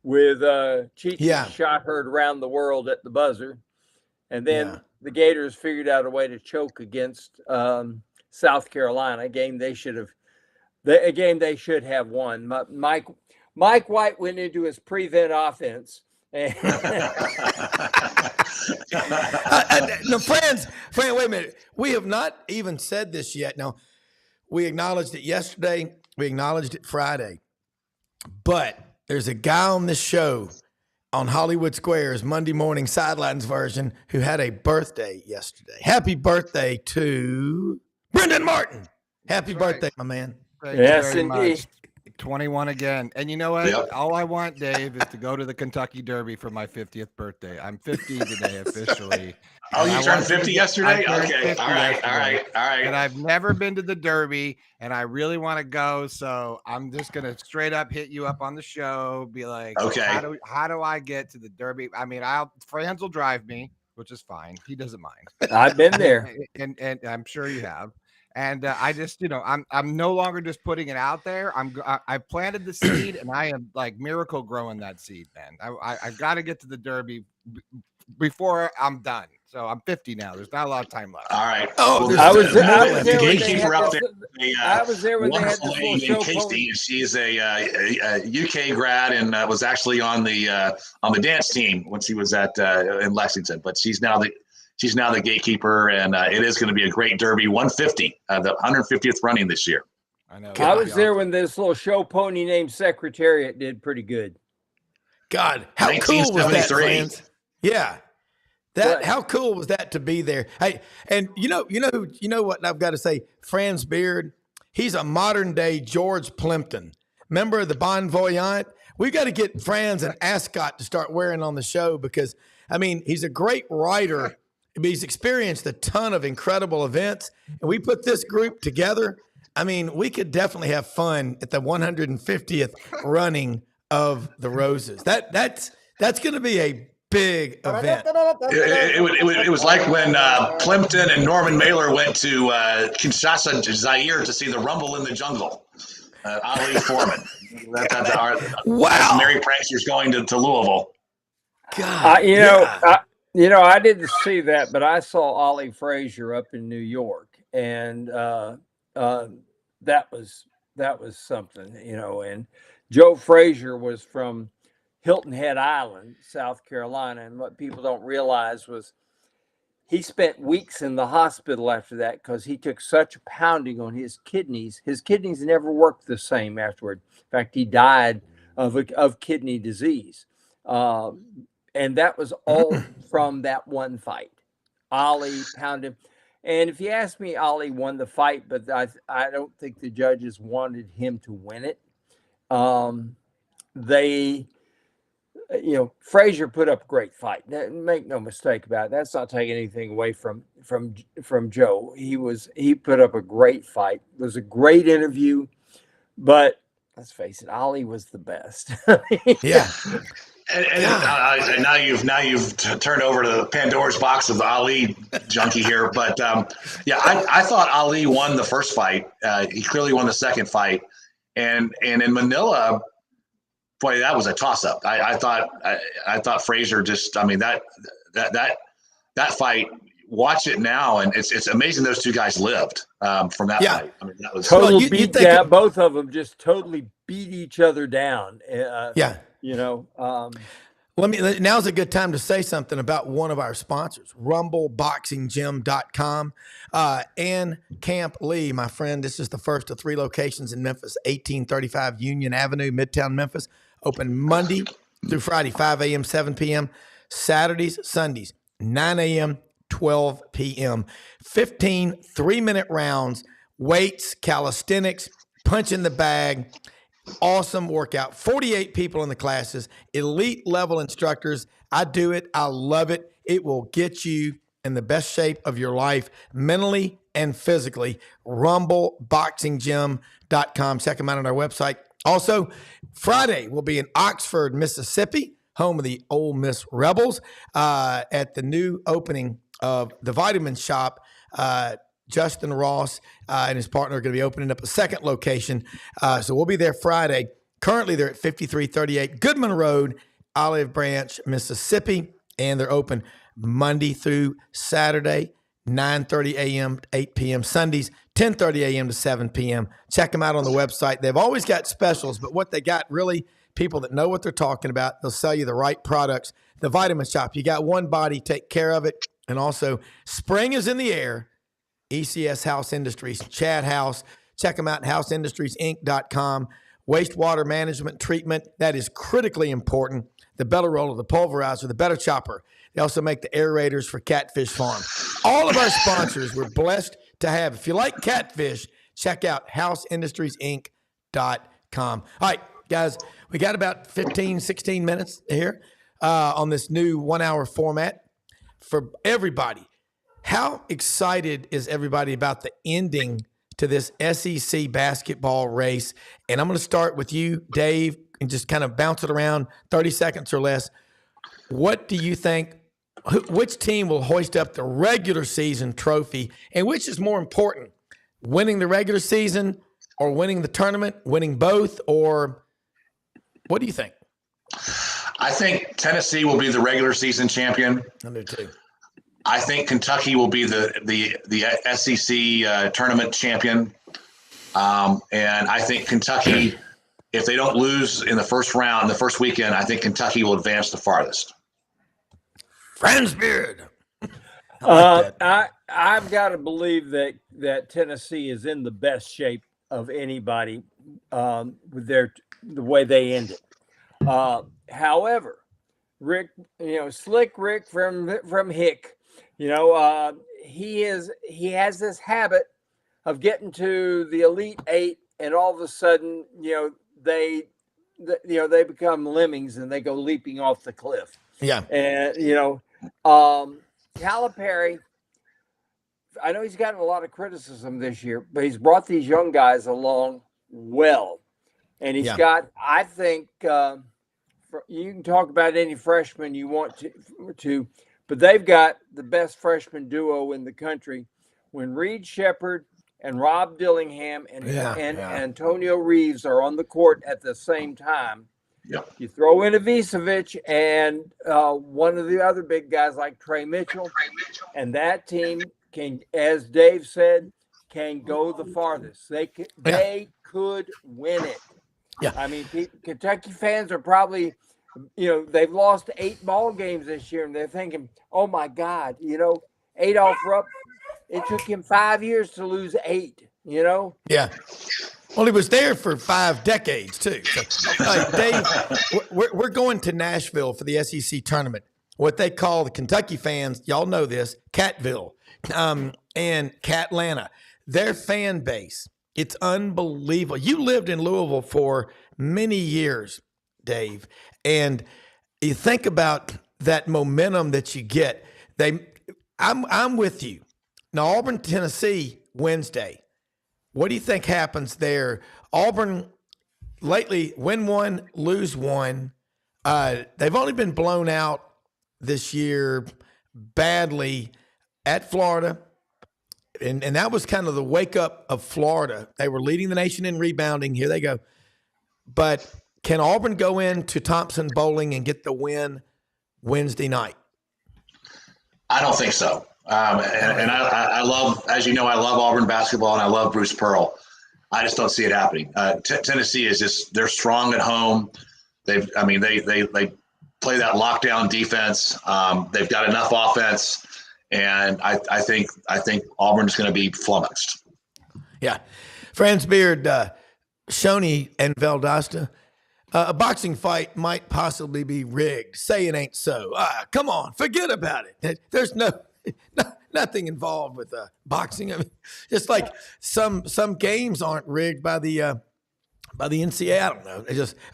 with Cheech shot heard around the world at the buzzer, and then the Gators figured out a way to choke against South Carolina, a game they should have won. Mike White went into his prevent offense. And no, Franz, wait a minute. We have not even said this yet. Now, we acknowledged it yesterday. We acknowledged it Friday. But there's a guy on this show on Hollywood Squares Monday morning sidelines version who had a birthday yesterday. Happy birthday to Brendan Martin. Happy birthday, my man. Yes, indeed. 21 again. And you know what? Yep. All I want, Dave, is to go to the Kentucky Derby for my 50th birthday. I'm 50 today officially. Oh, you turned 50 yesterday? I turned Okay. 50 All right. yesterday. All right. And I've never been to the Derby, and I really want to go. So I'm just gonna straight up hit you up on the show, be like, Okay. how do I get to the Derby? I mean, Franz will drive me, which is fine. He doesn't mind. I've been there. and I'm sure you have. And I just, I'm no longer just putting it out there. I planted the seed, and I am like miracle growing that seed, man. I've got to get to the Derby before I'm done. So I'm 50 now. There's not a lot of time left. All right. Oh, well, I was the there when they gatekeeper had up this- there. I was there when they had Wonderful this little lady show named Casey. She's a UK grad and was actually on the dance team when she was at in Lexington. But she's now the gatekeeper, and it is going to be a great Derby. 150, the 150th running this year. I know. I was there when this little show pony named Secretariat did pretty good. God, how cool was that, 1973. Franz? Yeah. How cool was that to be there? Hey, and you know what I've got to say, Franz Beard, he's a modern day George Plimpton, member of the Bon Voyant. We've got to get Franz an ascot to start wearing on the show because, I mean, he's a great writer. He's experienced a ton of incredible events, and we put this group together. I mean, we could definitely have fun at the 150th running of the Roses. That's going to be a big event. It was like when Plimpton and Norman Mailer went to Kinshasa, Zaire, to see the Rumble in the Jungle. Ali Foreman. Wow. Mary Prankster's going to Louisville. God, I didn't see that, but I saw Ollie Frazier up in New York, and that was something, And Joe Frazier was from Hilton Head Island, South Carolina, and what people don't realize was he spent weeks in the hospital after that because he took such a pounding on his kidneys. His kidneys never worked the same afterward. In fact, he died of kidney disease. And that was all from that one fight. Ali pounded him. And if you ask me, Ali won the fight, but I don't think the judges wanted him to win it. Frazier put up a great fight. Make no mistake about it. That's not taking anything away from Joe. He put up a great fight. It was a great interview, but let's face it, Ali was the best. Yeah. And now you've turned over to the Pandora's box of the Ali junkie here. But I thought Ali won the first fight. He clearly won the second fight, and in Manila, boy, that was a toss up. I thought Frazier just. I mean that fight. Watch it now, and it's amazing those two guys lived from that fight. I mean that was both of them just totally beat each other down. Now's a good time to say something about one of our sponsors, rumbleboxinggym.com. And Camp Lee, my friend, this is the first of 3 locations in Memphis, 1835 Union Avenue, Midtown Memphis, open Monday through Friday, 5 a.m., 7 p.m., Saturdays, Sundays, 9 a.m., 12 p.m., 15 3-minute rounds, weights, calisthenics, punch in the bag, awesome workout. 48 people in the classes, elite level instructors. I do it. I love it. It will get you in the best shape of your life, mentally and physically. rumbleboxinggym.com. Check them out on our website. Also, Friday we'll be in Oxford, Mississippi, home of the Ole Miss Rebels, at the new opening of the Vitamin Shop. Justin Ross and his partner are going to be opening up a second location. So we'll be there Friday. Currently, they're at 5338 Goodman Road, Olive Branch, Mississippi. And they're open Monday through Saturday, 9:30 a.m. to 8 p.m. Sundays, 10:30 a.m. to 7 p.m. Check them out on the website. They've always got specials, but what they got really, people that know what they're talking about, they'll sell you the right products. The Vitamin Shop, you got one body, take care of it. And also, spring is in the air. ECS House Industries, Chad House. Check them out at houseindustriesinc.com. Wastewater management treatment, that is critically important. The Bella Roller, the pulverizer, the Better Chopper. They also make the aerators for Catfish Farm. All of our sponsors we're blessed to have. If you like catfish, check out houseindustriesinc.com. All right, guys, we got about 15, 16 minutes here on this new 1 hour format for everybody. How excited is everybody about the ending to this SEC basketball race? And I'm going to start with you, Dave, and just kind of bounce it around 30 seconds or less. What do you think? Which team will hoist up the regular season trophy? And which is more important, winning the regular season or winning the tournament, winning both? Or what do you think? I think Tennessee will be the regular season champion. I do too. I think Kentucky will be the SEC tournament champion. And I think Kentucky, if they don't lose in the first round, the first weekend, I think Kentucky will advance the farthest. Franz Beard. I've got to believe that Tennessee is in the best shape of anybody with the way they ended. However, Rick, Slick Rick from Hick, he has this habit of getting to the Elite Eight, and all of a sudden, they become lemmings and they go leaping off the cliff. Yeah. And, Calipari, I know he's gotten a lot of criticism this year, but he's brought these young guys along well. And he's got, I think, you can talk about any freshman you want to, but they've got the best freshman duo in the country. When Reed Shepherd and Rob Dillingham and Antonio Reeves are on the court at the same time, you throw in Ivicevic and one of the other big guys like Trey Mitchell, and that team can, as Dave said, can go the farthest. They could win it. Yeah. I mean, Kentucky fans are probably, they've lost 8 ball games this year, and they're thinking, oh my God, Adolph Rupp, it took him 5 years to lose 8, Yeah. Well, he was there for 5 decades too. So, Dave, we're going to Nashville for the SEC tournament. What they call the Kentucky fans, y'all know this, Catville, and Catlanta. Their fan base, it's unbelievable. You lived in Louisville for many years, Dave, and you think about that momentum that you get. I'm with you. Now, Auburn, Tennessee, Wednesday. What do you think happens there? Auburn lately win 1, lose 1. They've only been blown out this year badly at Florida. And that was kind of the wake up of Florida. They were leading the nation in rebounding. Here they go. But can Auburn go into Thompson Bowling and get the win Wednesday night? I don't think so. And I love, as you know, I love Auburn basketball and I love Bruce Pearl. I just don't see it happening. Tennessee is they're strong at home. They play that lockdown defense. They've got enough offense, and I think Auburn's going to be flummoxed. Yeah. Franz Beard, Shoney and Valdosta. A boxing fight might possibly be rigged. Say it ain't so. Come on, forget about it. There's nothing involved with boxing. I mean, just like some games aren't rigged by the NCAA. I don't know.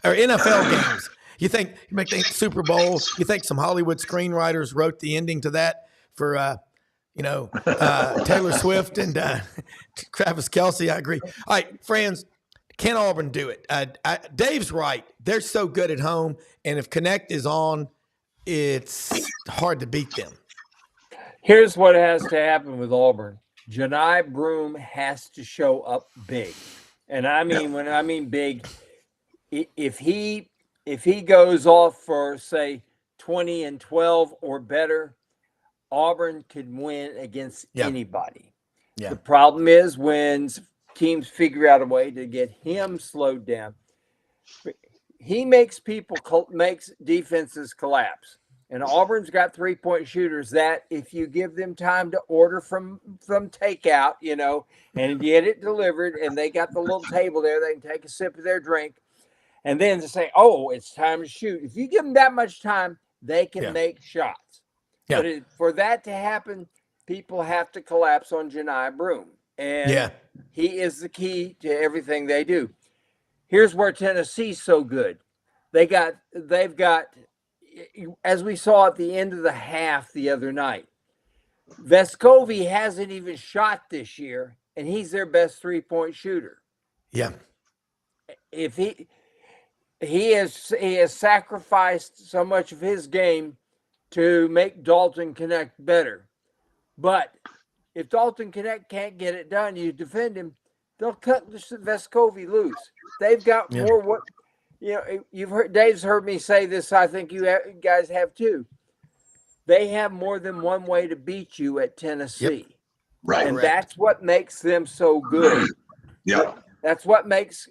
Or NFL games. You make the Super Bowl. You think some Hollywood screenwriters wrote the ending to that for Taylor Swift and Travis Kelce? I agree. All right, Franz. Can Auburn do it? Dave's right. They're so good at home, and if Connect is on, it's hard to beat them. Here's what has to happen with Auburn. Janai Broome has to show up big. And I mean, when I mean big, if he goes off for, say, 20 and 12 or better, Auburn could win against anybody. Yeah. The problem is when teams figure out a way to get him slowed down. He makes defenses collapse. And Auburn's got 3-point shooters that if you give them time to order from takeout, and get it delivered, and they got the little table there, they can take a sip of their drink, and then to say, oh, it's time to shoot. If you give them that much time, they can make shots. Yeah. But for that to happen, people have to collapse on Janai Broome. And he is the key to everything they do. here's where Tennessee's so good. They've got, as we saw at the end of the half the other night, Vescovi hasn't even shot this year, and he's their best 3-point shooter. Yeah. If he has sacrificed so much of his game to make Dalton Connect better. But if Dalton Connect can't get it done, you defend him, they'll cut Vescovi loose. They've got more what Dave's heard me say this. I think you guys have too. They have more than one way to beat you at Tennessee. Yep. Right. And that's what makes them so good. Yeah. That's what makes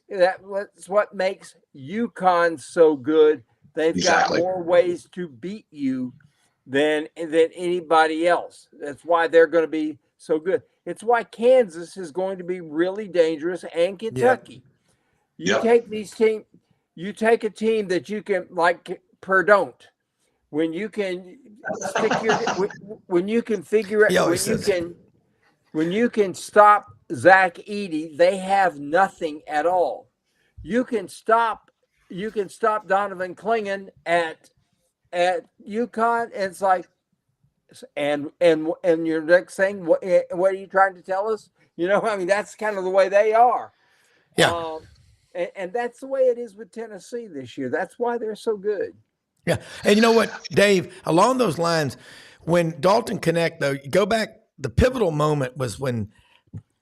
UConn so good. They've got more ways to beat you than anybody else. That's why they're going to be so good. It's why Kansas is going to be really dangerous, and Kentucky. You take these teams. You take a team that you can, like Perdon't, when you can stick your when you can figure it when you can stop Zach Edey, they have nothing at all. You can stop Donovan Clingan at UConn, and it's like, and your next thing, what are you trying to tell us? I mean, that's kind of the way they are. Yeah. And that's the way it is with Tennessee this year. That's why they're so good. Yeah. And you know what, Dave, along those lines, when Dalton Connect, though, you go back, the pivotal moment was when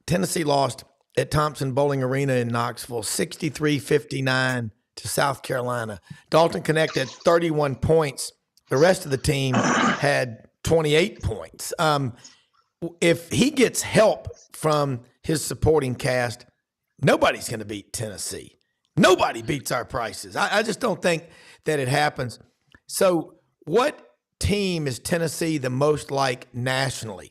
Tennessee lost at Thompson Bowling Arena in Knoxville, 63-59 to South Carolina. Dalton Connect had 31 points. The rest of the team had 28 points. If he gets help from his supporting cast, nobody's going to beat Tennessee. Nobody beats our prices. I just don't think that it happens. So what team is Tennessee the most like nationally?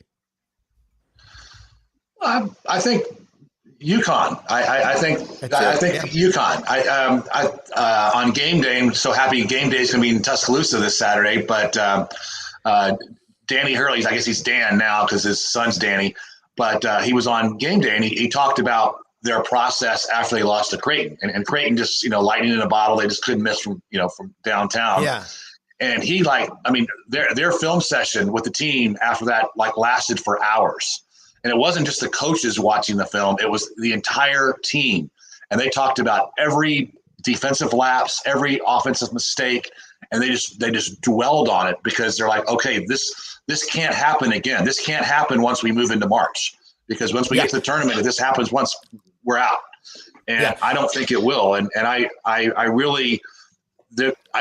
I think UConn. I think UConn. On game day, I'm so happy game day is going to be in Tuscaloosa this Saturday. But Danny Hurley, I guess he's Dan now because his son's Danny. But he was on game day and he talked about their process after they lost to Creighton, and Creighton just lightning in a bottle. They just couldn't miss from downtown. Yeah. And he their film session with the team after that lasted for hours. And it wasn't just the coaches watching the film, it was the entire team. And they talked about every defensive lapse, every offensive mistake, and they just dwelled on it because they're like, okay, this can't happen again. This can't happen once we move into March, because once we get to the tournament, if this happens once, we're out. And I don't think it will. And I really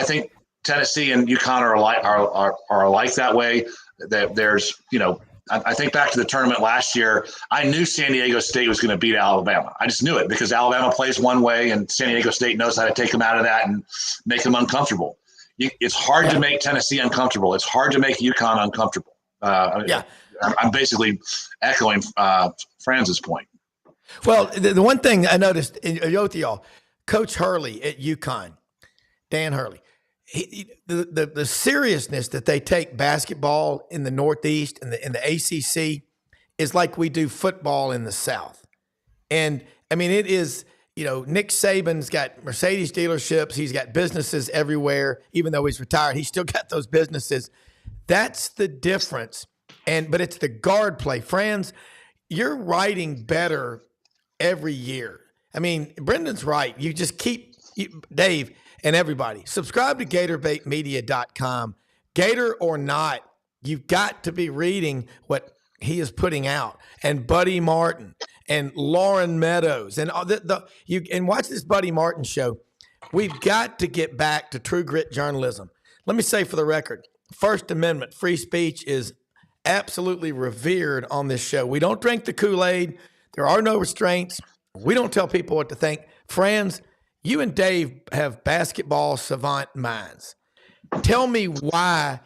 think Tennessee and UConn are alike that way. That there's I think back to the tournament last year, I knew San Diego State was going to beat Alabama. I just knew it because Alabama plays one way and San Diego State knows how to take them out of that and make them uncomfortable. It's hard to make Tennessee uncomfortable. It's hard to make UConn uncomfortable. I'm basically echoing Franz's point. Well, the one thing I noticed in both of y'all, Coach Hurley at UConn, Dan Hurley, the seriousness that they take basketball in the Northeast and in the ACC is like we do football in the South. And I mean, it is, Nick Saban's got Mercedes dealerships. He's got businesses everywhere. Even though he's retired, he's still got those businesses. That's the difference. But it's the guard play. Franz, you're writing better every year. I mean, Brendan's right. You just Dave and everybody, subscribe to GatorBaitMedia.com. Gator or not, you've got to be reading what he is putting out. And Buddy Martin and Lauren Meadows and and watch this Buddy Martin show. We've got to get back to true grit journalism. Let me say for the record, First Amendment, free speech is absolutely revered on this show. We don't drink the Kool-Aid. There are no restraints. We don't tell people what to think. Franz, you and Dave have basketball savant minds. Tell me why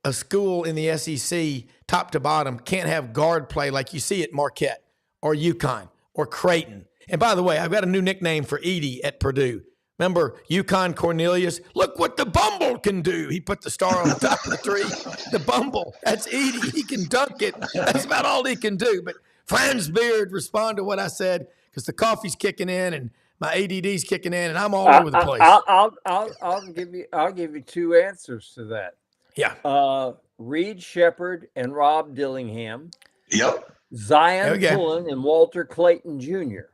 a school in the SEC, top to bottom, can't have guard play like you see at Marquette or UConn or Creighton. And by the way, I've got a new nickname for Edey at Purdue. Remember UConn Cornelius? Look what the Bumble can do. He put the star on the top of the tree. The Bumble, that's Edey. He can dunk it. That's about all he can do. But Franz Beard, respond to what I said, because the coffee's kicking in and my ADD's kicking in, and I'm all over the place. I'll give you two answers to that. Yeah. Reed Shepard and Rob Dillingham. Yep. Zion Pullen and Walter Clayton Jr.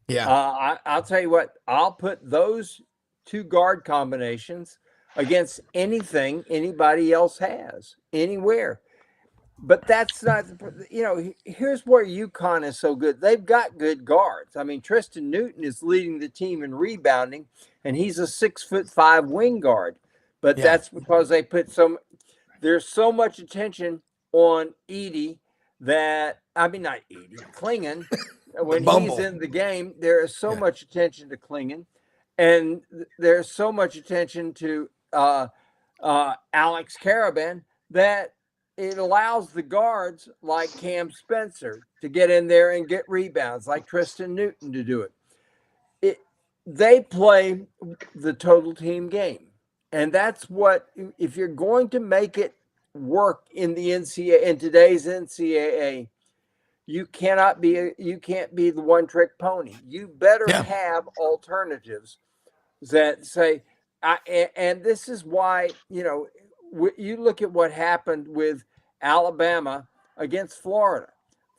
Yeah. I'll tell you what, I'll put those two guard combinations against anything anybody else has anywhere. But that's not, here's where UConn is so good. They've got good guards. I mean, Tristan Newton is leading the team in rebounding, and he's a 6'5" wing guard. But that's because they put there's so much attention on Klingon. When he's in the game, there is so much attention to Klingon, and there's so much attention to Alex Caravan that it allows the guards like Cam Spencer to get in there and get rebounds, like Tristan Newton to do it. They play the total team game. And that's what, if you're going to make it work in the NCAA, in today's NCAA, you can't be the one trick pony. You better have alternatives that say, and this is why, you look at what happened with Alabama against Florida.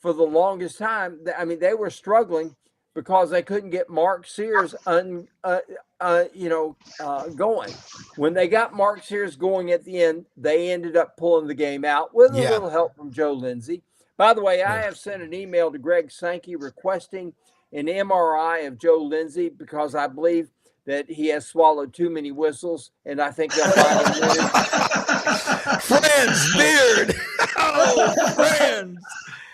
For the longest time, they were struggling because they couldn't get Mark Sears going. When they got Mark Sears going at the end, they ended up pulling the game out with a little help from Joe Lindsay. By the way, I have sent an email to Greg Sankey requesting an MRI of Joe Lindsay because I believe that he has swallowed too many whistles, and I think they'll find him. Franz Beard. Oh, Franz.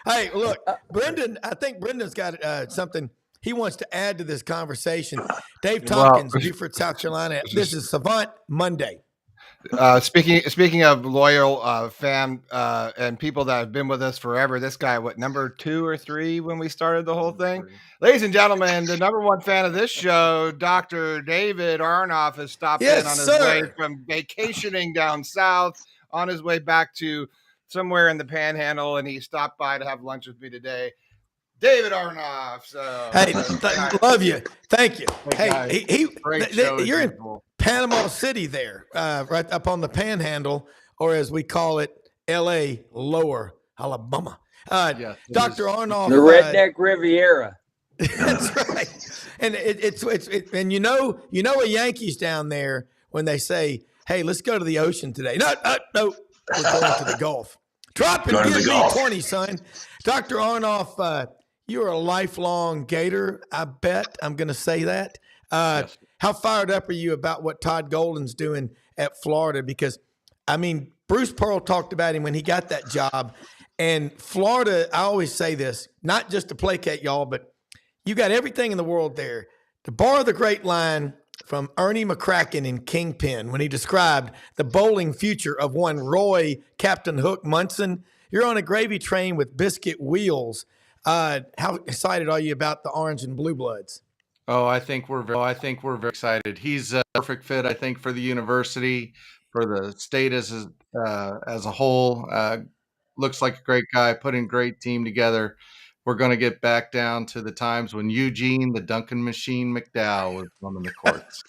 Hey, look, Brendan, I think Brendan's got something he wants to add to this conversation. Dave Tompkins, Beaufort, South Carolina. This is Savant Monday. Speaking of loyal fan and people that have been with us forever, this guy, number 2 or 3 when we started the whole thing? Ladies and gentlemen, the number 1 fan of this show, Dr. David Arnoff, has stopped in on his way from vacationing down south on his way back to somewhere in the Panhandle, and he stopped by to have lunch with me today. David Arnoff. Hey, love you. Thank you. You're in Panama City there, right up on the Panhandle, or as we call it, L.A. Lower Alabama. Dr. Arnoff, the Redneck Riviera. That's right. And and a Yankees down there when they say, "Hey, let's go to the ocean today." No, we're going to the Gulf. Drop and give me 20, son. Dr. Arnoff, you're a lifelong Gator. I bet I'm going to say that. Yes. How fired up are you about what Todd Golden's doing at Florida? Because, Bruce Pearl talked about him when he got that job. And Florida, I always say this, not just to placate y'all, but you got everything in the world there. To borrow the great line from Ernie McCracken in Kingpin when he described the bowling future of one Roy Captain Hook Munson, you're on a gravy train with biscuit wheels. How excited are you about the Orange and Blue Bloods? Oh, I think we're very excited. He's a perfect fit, I think, for the university, for the state as a whole. Looks like a great guy, putting a great team together. We're going to get back down to the times when Eugene, the Duncan Machine McDowell, was running the courts.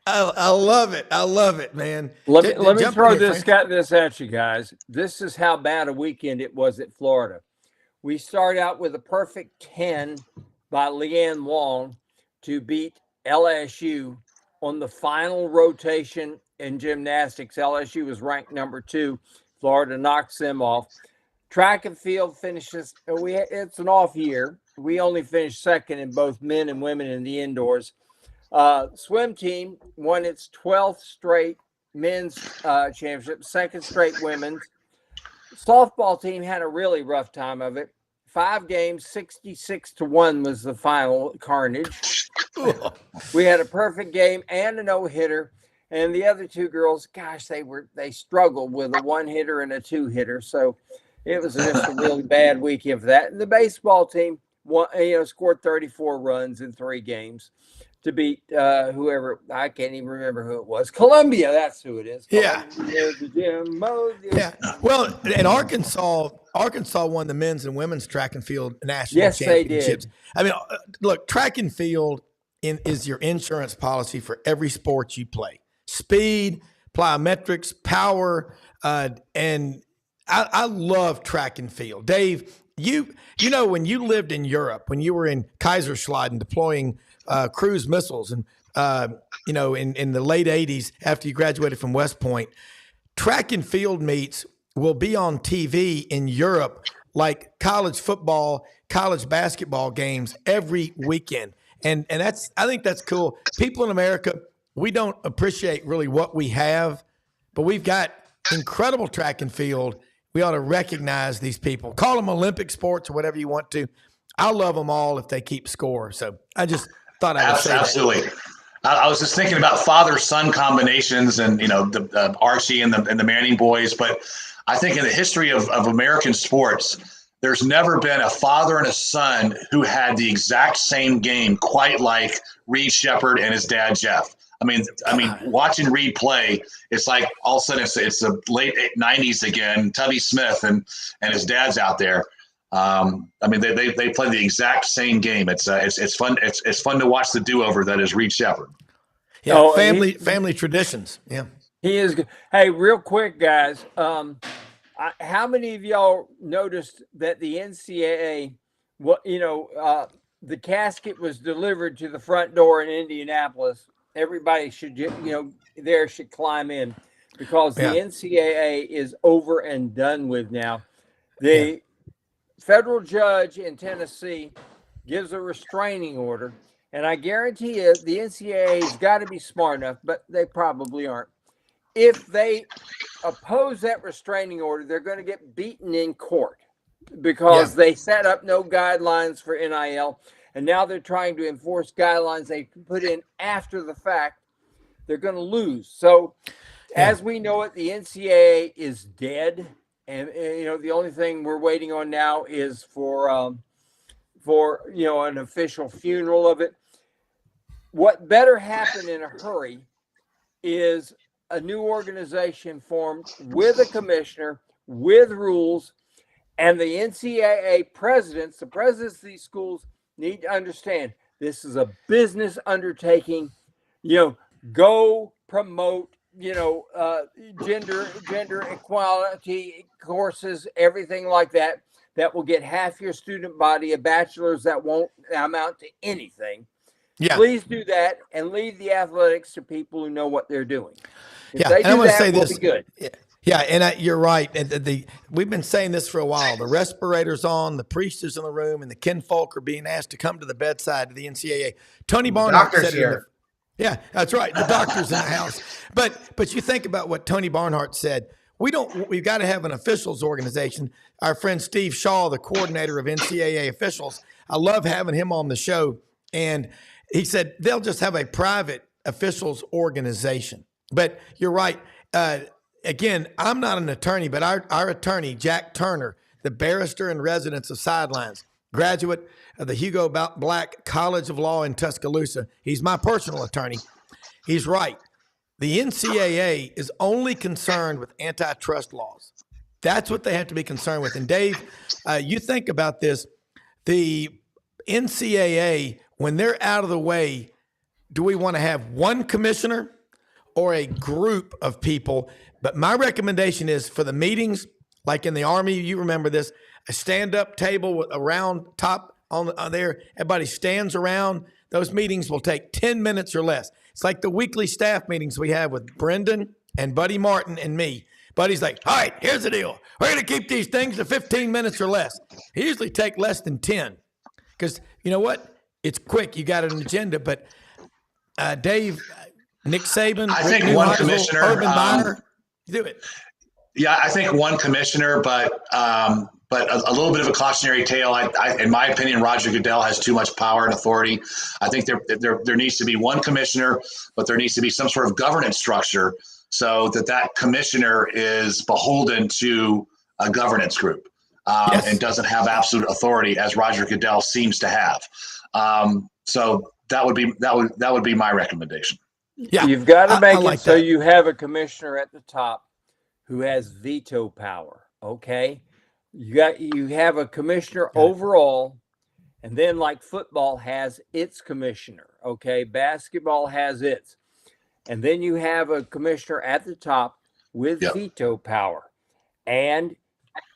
I love it. I love it, man. Let me throw this at you guys. This is how bad a weekend it was at Florida. We start out with a perfect 10 by Leanne Wong to beat LSU on the final rotation in gymnastics. LSU was ranked number 2. Florida knocks them off. Track and field finishes. It's an off year. We only finished second in both men and women in the indoors. Swim team won its 12th straight men's championship, second straight women's. Softball team had a really rough time of it. 5 games, 66-1 was the final carnage. We had a perfect game and a no-hitter. And the other 2 girls, gosh, they struggled with a 1-hitter and a 2-hitter. So it was just a really bad weekend for that. And the baseball team scored 34 runs in 3 games. to beat whoever. I can't even remember who it was. Columbia, that's who it is. Yeah. Yeah. Well, and Arkansas won the men's and women's track and field national Yes, they championships. did. I mean, look, track and field is your insurance policy for every sport you play. Speed, plyometrics, power, and I love track and field. Dave, you know, when you lived in Europe, when you were in Kaiserslautern deploying cruise missiles, and in the late 80s after you graduated from West Point, track and field meets will be on TV in Europe like college football, college basketball games every weekend. And I think that's cool. People in America, we don't appreciate really what we have, but we've got incredible track and field. We ought to recognize these people. Call them Olympic sports or whatever you want to. I love them all if they keep score. So I just thought I would say that. Absolutely. I was just thinking about father-son combinations and, the Archie and the Manning boys. But I think in the history of American sports, there's never been a father and a son who had the exact same game quite like Reed Shepherd and his dad, Jeff. I mean, watching Reed play, it's like all of a sudden it's the late 90s again, Tubby Smith and his dad's out there. They play the exact same game. It's fun. It's fun to watch the do-over that is Reed Shepherd. Yeah, family traditions. Yeah, he is good. Hey, real quick, guys. How many of y'all noticed that the NCAA, the casket was delivered to the front door in Indianapolis? Everybody should, should climb in, because the NCAA is over and done with now. The federal judge in Tennessee gives a restraining order, and I guarantee you the NCAA has got to be smart enough, but they probably aren't. If they oppose that restraining order, they're going to get beaten in court, because they set up no guidelines for NIL, and now they're trying to enforce guidelines they put in after the fact. They're going to lose. So as we know it, the NCAA is dead. And, the only thing we're waiting on now is for an official funeral of it. What better happen in a hurry is a new organization formed with a commissioner, with rules, and the NCAA presidents, the presidents of these schools, need to understand this is a business undertaking. Go promote, gender equality courses, everything like that. That will get half your student body a bachelor's that won't amount to anything. Yeah. Please do that and leave the athletics to people who know what they're doing. If they do I want to say we'll this. Be good. Yeah, and you're right. We've been saying this for a while. The respirator's on, the priest is in the room, and the kinfolk are being asked to come to the bedside of the NCAA. Tony Barnhart said here. Yeah, that's right. The doctor's in the house. But you think about what Tony Barnhart said. We've got to have an officials organization. Our friend Steve Shaw, the coordinator of NCAA officials, I love having him on the show. And he said they'll just have a private officials organization. But you're right. Again, I'm not an attorney, but our attorney, Jack Turner, the barrister in residence of Sidelines, graduate of the Hugo Black College of Law in Tuscaloosa. He's my personal attorney. He's right. The NCAA is only concerned with antitrust laws. That's what they have to be concerned with. And Dave, you think about this. The NCAA, when they're out of the way, do we want to have one commissioner or a group of people? But my recommendation is for the meetings, like in the Army, you remember this, a stand-up table with a round top on there. Everybody stands around. Those meetings will take 10 minutes or less. It's like the weekly staff meetings we have with Brendan and Buddy Martin and me. Buddy's like, all right, here's the deal. We're going to keep these things to 15 minutes or less. He usually take less than 10 because you know what? It's quick. You got an agenda. But Dave, Nick Saban, I Rick think one Neuheisel, commissioner, Urban Meyer, do it. Yeah, I think one commissioner, but a little bit of a cautionary tale. In my opinion, Roger Goodell has too much power and authority. I think there needs to be one commissioner, but there needs to be some sort of governance structure so that commissioner is beholden to a governance group. and doesn't have absolute authority as Roger Goodell seems to have. So that would be my recommendation. Yeah, you've got to make it so you have a commissioner at the top who has veto power. Okay, you have a commissioner overall, and then like football has its commissioner. Okay, basketball has its, and then you have a commissioner at the top with veto power and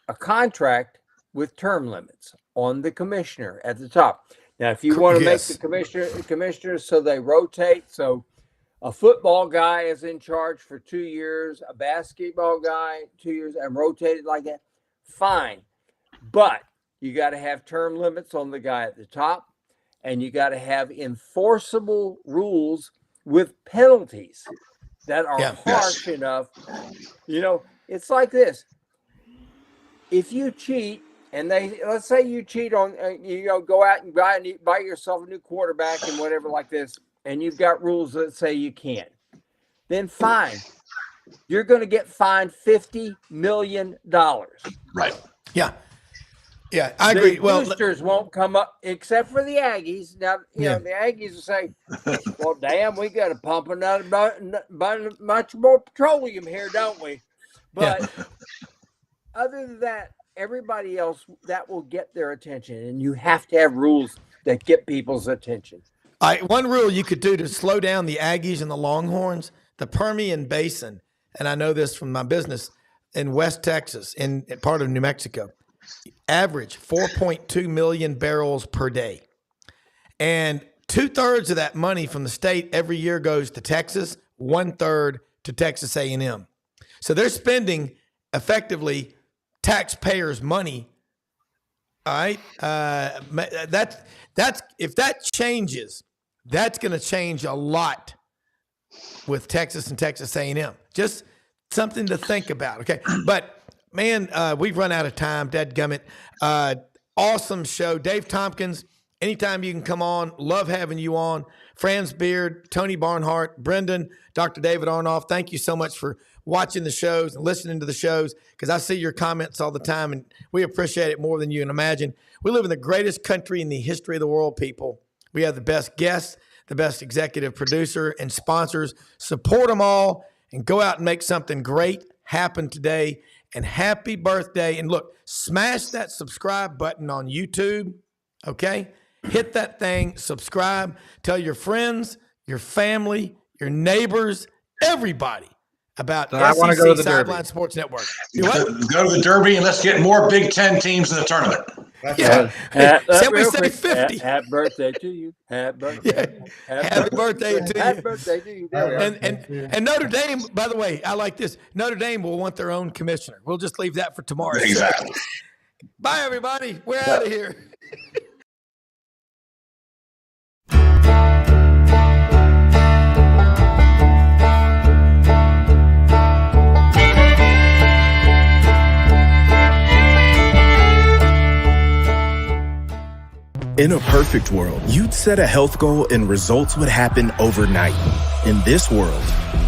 a contract with term limits on the commissioner at the top. Now, if you want to make the commissioners so they rotate, so a football guy is in charge for 2 years, a basketball guy 2 years, and rotated like that, fine. But you got to have term limits on the guy at the top, and you got to have enforceable rules with penalties that are harsh enough. You know, it's like this. If you cheat, and let's say you cheat on, go out and buy yourself a new quarterback and whatever like this, and you've got rules that say you can't, then fine. You're going to get fined $50 million. Right. Yeah. Yeah, I agree. The well, boosters won't come up except for the Aggies. Now, you know, the Aggies will say, well, damn, we got to pump much more petroleum here, don't we? But other than that, everybody else, that will get their attention. And you have to have rules that get people's attention. One rule you could do to slow down the Aggies and the Longhorns, the Permian Basin, and I know this from my business in West Texas, in part of New Mexico, average 4.2 million barrels per day. And 2/3 of that money from the state every year goes to Texas, 1/3 to Texas A&M. So they're spending effectively taxpayers' money. All right. That's if that changes, that's going to change a lot with Texas and Texas A&M. Just something to think about. Okay. But man, we've run out of time. Dadgummit. Awesome show. Dave Tompkins, anytime you can come on, love having you on. Franz Beard, Tony Barnhart, Brendan, Dr. David Arnoff, thank you so much for watching the shows and listening to the shows, because I see your comments all the time, and we appreciate it more than you can imagine. We live in the greatest country in the history of the world, people. We have the best guests, the best executive producer, and sponsors. Support them all and go out and make something great happen today. And happy birthday. And look, smash that subscribe button on YouTube, okay? Hit that thing, subscribe. Tell your friends, your family, your neighbors, everybody about I want to go to the Sidelines Sports Network. Go to the Derby and let's get more Big Ten teams in the tournament. Shall we say 50? Happy birthday to you. Happy birthday. Happy birthday to you. Happy birthday to you. And Notre Dame, by the way, I like this. Notre Dame will want their own commissioner. We'll just leave that for tomorrow. Exactly. Bye, everybody. We're out of here. In a perfect world, you'd set a health goal and results would happen overnight. In this world,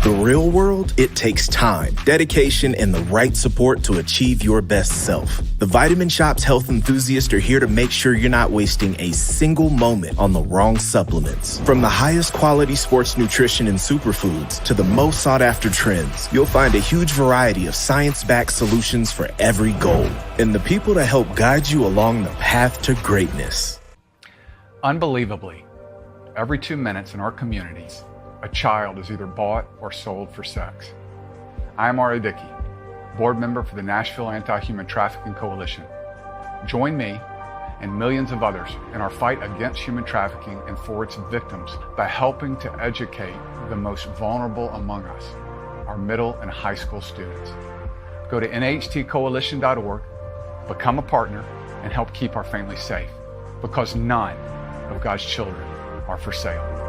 the real world, it takes time, dedication, and the right support to achieve your best self. The Vitamin Shopp's health enthusiasts are here to make sure you're not wasting a single moment on the wrong supplements. From the highest quality sports nutrition and superfoods to the most sought after trends, you'll find a huge variety of science-backed solutions for every goal. And the people to help guide you along the path to greatness. Unbelievably, every 2 minutes in our communities, a child is either bought or sold for sex. I am Ari Dickey, board member for the Nashville Anti-Human Trafficking Coalition. Join me and millions of others in our fight against human trafficking and for its victims by helping to educate the most vulnerable among us, our middle and high school students. Go to nhtcoalition.org, become a partner, and help keep our families safe, because none of God's children are for sale.